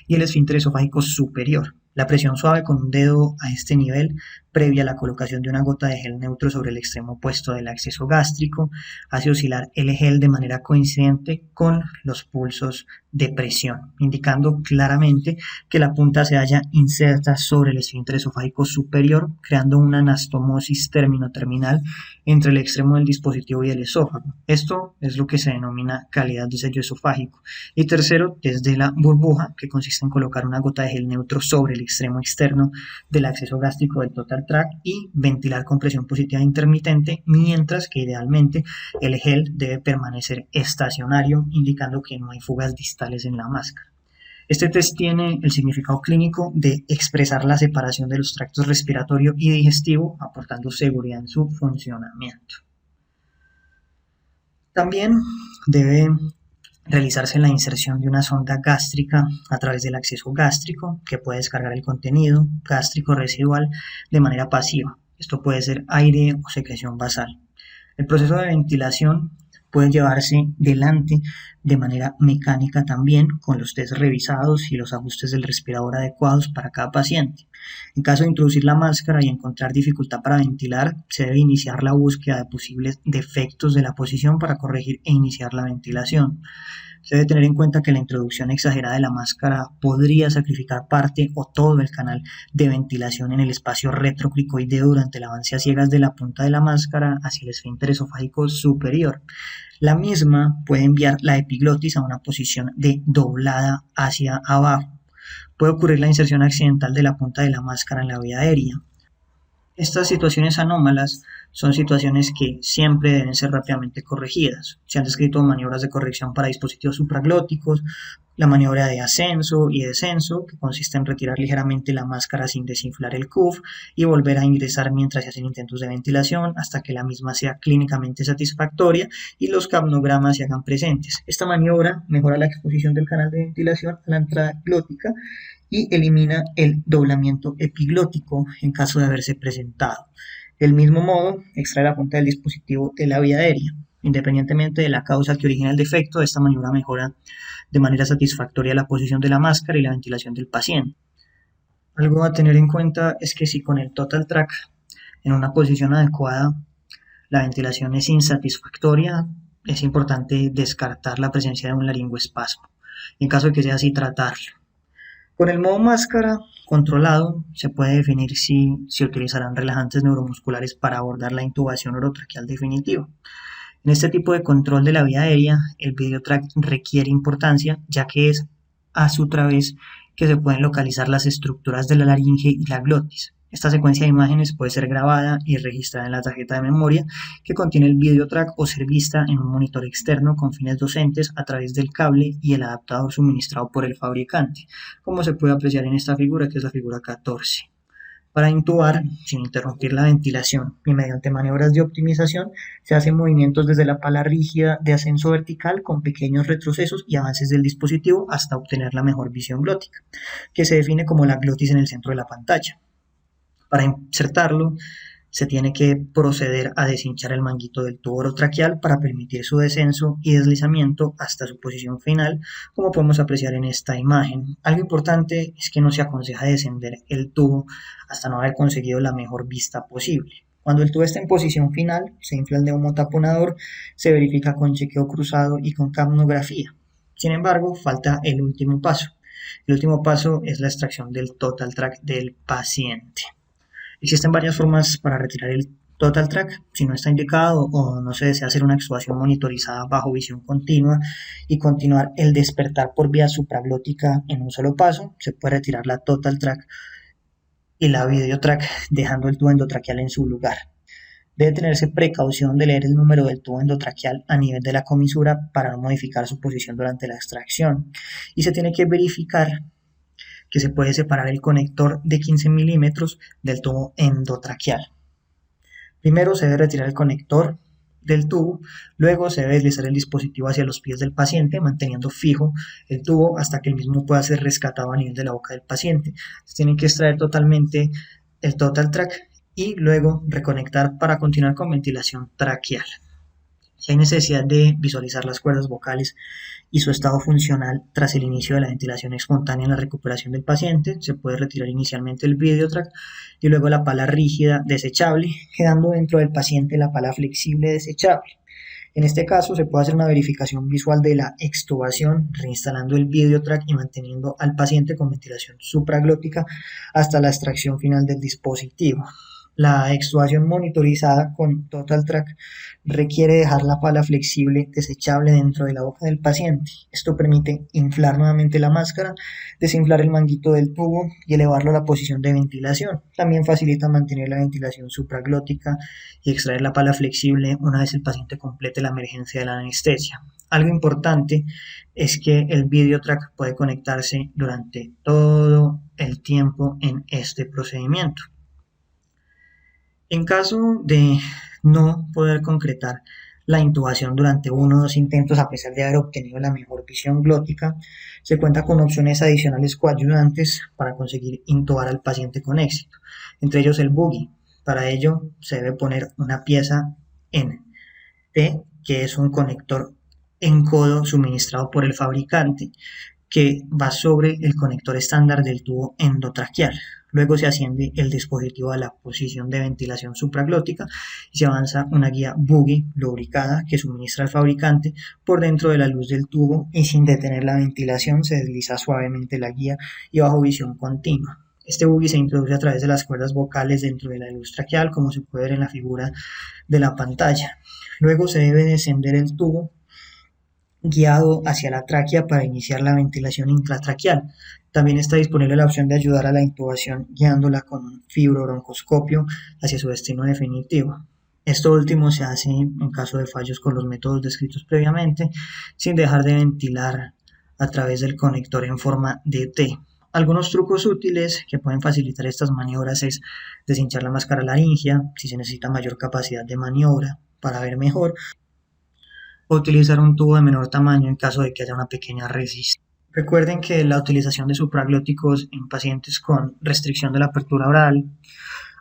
Speaker 1: y el esfínter esofágico superior. La presión suave con un dedo a este nivel, previa a la colocación de una gota de gel neutro sobre el extremo opuesto del acceso gástrico, hace oscilar el gel de manera coincidente con los pulsos de presión, indicando claramente que la punta se halla inserta sobre el esfínter esofágico superior, creando una anastomosis término-terminal entre el extremo del dispositivo y el esófago. Esto es lo que se denomina calidad de sello esofágico. Y tercero, desde la burbuja, que consiste en colocar una gota de gel neutro sobre el extremo externo del acceso gástrico del Total Track y ventilar con presión positiva intermitente, mientras que idealmente el gel debe permanecer estacionario, indicando que no hay fugas distales en la máscara. Este test tiene el significado clínico de expresar la separación de los tractos respiratorio y digestivo, aportando seguridad en su funcionamiento. También debe realizarse la inserción de una sonda gástrica a través del acceso gástrico que puede descargar el contenido gástrico residual de manera pasiva. Esto puede ser aire o secreción basal. El proceso de ventilación puede llevarse delante de manera mecánica también, con los test revisados y los ajustes del respirador adecuados para cada paciente. En caso de introducir la máscara y encontrar dificultad para ventilar, se debe iniciar la búsqueda de posibles defectos de la posición para corregir e iniciar la ventilación. Se debe tener en cuenta que la introducción exagerada de la máscara podría sacrificar parte o todo el canal de ventilación en el espacio retrocricoideo durante el avance a ciegas de la punta de la máscara hacia el esfínter esofágico superior. La misma puede enviar la epiglotis a una posición de doblada hacia abajo. Puede ocurrir la inserción accidental de la punta de la máscara en la vía aérea. Estas situaciones anómalas son situaciones que siempre deben ser rápidamente corregidas. Se han descrito maniobras de corrección para dispositivos supraglóticos, la maniobra de ascenso y descenso, que consiste en retirar ligeramente la máscara sin desinflar el cuff y volver a ingresar mientras se hacen intentos de ventilación hasta que la misma sea clínicamente satisfactoria y los capnogramas se hagan presentes. Esta maniobra mejora la exposición del canal de ventilación a la entrada glótica y elimina el doblamiento epiglótico en caso de haberse presentado. Del mismo modo, extrae la punta del dispositivo de la vía aérea. Independientemente de la causa que origina el defecto, esta maniobra mejora de manera satisfactoria la posición de la máscara y la ventilación del paciente. Algo a tener en cuenta es que si con el Total Track en una posición adecuada la ventilación es insatisfactoria, es importante descartar la presencia de un laringoespasmo. En caso de que sea así, tratarlo. Con el modo máscara controlado se puede definir si se utilizarán relajantes neuromusculares para abordar la intubación orotraqueal definitiva. En este tipo de control de la vía aérea, el videotrack requiere importancia, ya que es a su través que se pueden localizar las estructuras de la laringe y la glotis. Esta secuencia de imágenes puede ser grabada y registrada en la tarjeta de memoria que contiene el videotrack o ser vista en un monitor externo con fines docentes a través del cable y el adaptador suministrado por el fabricante, como se puede apreciar en esta figura, que es la figura 14. Para intubar, sin interrumpir la ventilación y mediante maniobras de optimización, se hacen movimientos desde la pala rígida de ascenso vertical con pequeños retrocesos y avances del dispositivo hasta obtener la mejor visión glótica, que se define como la glotis en el centro de la pantalla. Para insertarlo, se tiene que proceder a deshinchar el manguito del tubo orotraqueal para permitir su descenso y deslizamiento hasta su posición final, como podemos apreciar en esta imagen. Algo importante es que no se aconseja descender el tubo hasta no haber conseguido la mejor vista posible. Cuando el tubo está en posición final, se infla el neumotaponador, se verifica con chequeo cruzado y con capnografía. Sin embargo, falta el último paso. El último paso es la extracción del Total Track del paciente. Existen varias formas para retirar el Total Track. Si no está indicado o no se desea hacer una extubación monitorizada bajo visión continua y continuar el despertar por vía supraglótica en un solo paso, se puede retirar la Total Track y la Videotrack dejando el tubo endotraqueal en su lugar. Debe tenerse precaución de leer el número del tubo endotraqueal a nivel de la comisura para no modificar su posición durante la extracción. Y se tiene que verificar que se puede separar el conector de 15 milímetros del tubo endotraqueal. Primero se debe retirar el conector del tubo, luego se debe deslizar el dispositivo hacia los pies del paciente, manteniendo fijo el tubo hasta que el mismo pueda ser rescatado a nivel de la boca del paciente. Se tiene que extraer totalmente el Total Track y luego reconectar para continuar con ventilación traqueal. Si hay necesidad de visualizar las cuerdas vocales y su estado funcional tras el inicio de la ventilación espontánea en la recuperación del paciente, se puede retirar inicialmente el videotrack y luego la pala rígida desechable, quedando dentro del paciente la pala flexible desechable. En este caso se puede hacer una verificación visual de la extubación, reinstalando el videotrack y manteniendo al paciente con ventilación supraglótica hasta la extracción final del dispositivo. La extubación monitorizada con Total Track requiere dejar la pala flexible desechable dentro de la boca del paciente. Esto permite inflar nuevamente la máscara, desinflar el manguito del tubo y elevarlo a la posición de ventilación. También facilita mantener la ventilación supraglótica y extraer la pala flexible una vez el paciente complete la emergencia de la anestesia. Algo importante es que el videotrack puede conectarse durante todo el tiempo en este procedimiento. En caso de no poder concretar la intubación durante 1 o 2 intentos a pesar de haber obtenido la mejor visión glótica. Se cuenta con opciones adicionales coayudantes para conseguir intubar al paciente con éxito, entre ellos el buggy. Para ello se debe poner una pieza en T, que es un conector en codo suministrado por el fabricante, que va sobre el conector estándar del tubo endotraqueal. Luego se asciende el dispositivo a la posición de ventilación supraglótica y se avanza una guía buggy lubricada que suministra el fabricante por dentro de la luz del tubo, y sin detener la ventilación se desliza suavemente la guía y bajo visión continua. Este buggy se introduce a través de las cuerdas vocales dentro de la luz traqueal, como se puede ver en la figura de la pantalla. Luego se debe descender el tubo guiado hacia la tráquea para iniciar la ventilación intratraqueal. También está disponible la opción de ayudar a la intubación guiándola con un fibrobroncoscopio hacia su destino definitivo. Esto último se hace en caso de fallos con los métodos descritos previamente, sin dejar de ventilar a través del conector en forma de T. Algunos trucos útiles que pueden facilitar estas maniobras es deshinchar la máscara laringea si se necesita mayor capacidad de maniobra para ver mejor, o utilizar un tubo de menor tamaño en caso de que haya una pequeña resistencia. Recuerden que la utilización de supraglóticos en pacientes con restricción de la apertura oral,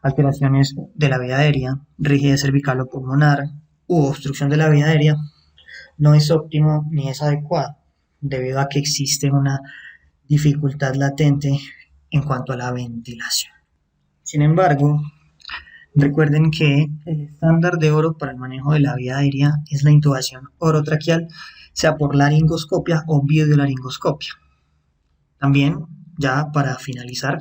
Speaker 1: alteraciones de la vía aérea, rigidez cervical o pulmonar u obstrucción de la vía aérea no es óptimo ni es adecuado, debido a que existe una dificultad latente en cuanto a la ventilación. Sin embargo, recuerden que el estándar de oro para el manejo de la vía aérea es la intubación orotraqueal, sea por laringoscopia o videolaringoscopia. También, ya para finalizar,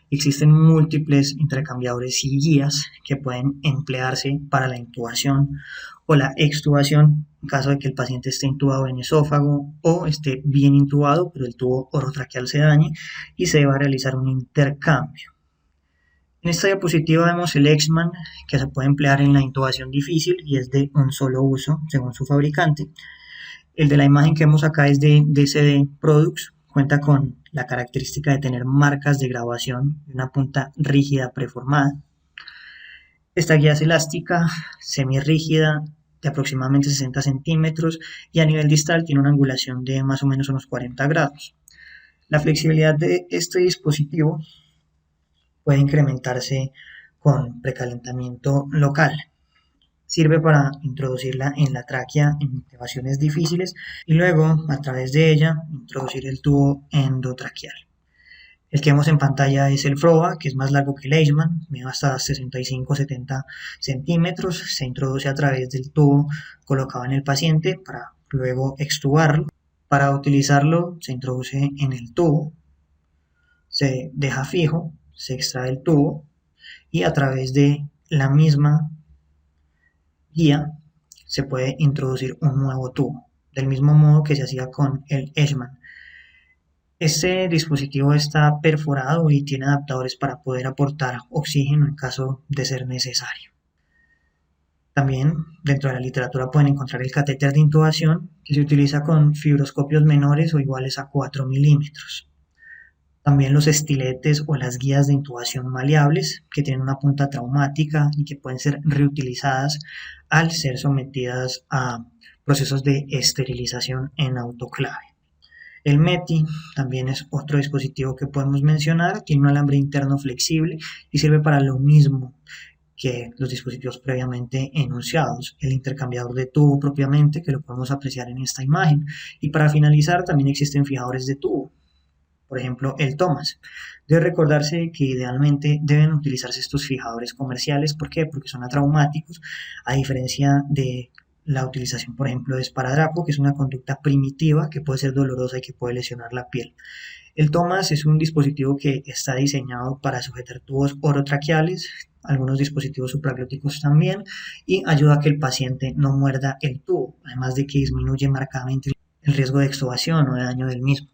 Speaker 1: existen múltiples intercambiadores y guías que pueden emplearse para la intubación o la extubación en caso de que el paciente esté intubado en esófago o esté bien intubado, pero el tubo orotraqueal se dañe y se deba realizar un intercambio. En esta diapositiva vemos el Exman, que se puede emplear en la intubación difícil y es de un solo uso según su fabricante. El de la imagen que vemos acá es de DCD Products, cuenta con la característica de tener marcas de grabación y una punta rígida preformada. Esta guía es elástica, semirrígida, de aproximadamente 60 centímetros y a nivel distal tiene una angulación de más o menos unos 40 grados. La flexibilidad de este dispositivo puede incrementarse con precalentamiento local. Sirve para introducirla en la tráquea en intubaciones difíciles y luego, a través de ella, introducir el tubo endotraqueal. El que vemos en pantalla es el FROVA, que es más largo que el Leishman, mide hasta 65-70 centímetros. Se introduce a través del tubo colocado en el paciente para luego extubarlo. Para utilizarlo, se introduce en el tubo, se deja fijo, se extrae el tubo y a través de la misma guía se puede introducir un nuevo tubo, del mismo modo que se hacía con el Leishman. Este dispositivo está perforado y tiene adaptadores para poder aportar oxígeno en caso de ser necesario. También dentro de la literatura pueden encontrar el catéter de intubación, que se utiliza con fibroscopios menores o iguales a 4 milímetros. También los estiletes o las guías de intubación maleables, que tienen una punta traumática y que pueden ser reutilizadas al ser sometidas a procesos de esterilización en autoclave. El METI también es otro dispositivo que podemos mencionar, tiene un alambre interno flexible y sirve para lo mismo que los dispositivos previamente enunciados, el intercambiador de tubo propiamente, que lo podemos apreciar en esta imagen. Y para finalizar también existen fijadores de tubo, por ejemplo el Thomas. Debe recordarse que idealmente deben utilizarse estos fijadores comerciales. ¿Por qué? Porque son atraumáticos, a diferencia de la utilización, por ejemplo, de esparadrapo, que es una conducta primitiva que puede ser dolorosa y que puede lesionar la piel. El Thomas es un dispositivo que está diseñado para sujetar tubos orotraqueales, algunos dispositivos supraglóticos también, y ayuda a que el paciente no muerda el tubo, además de que disminuye marcadamente el riesgo de extubación o de daño del mismo.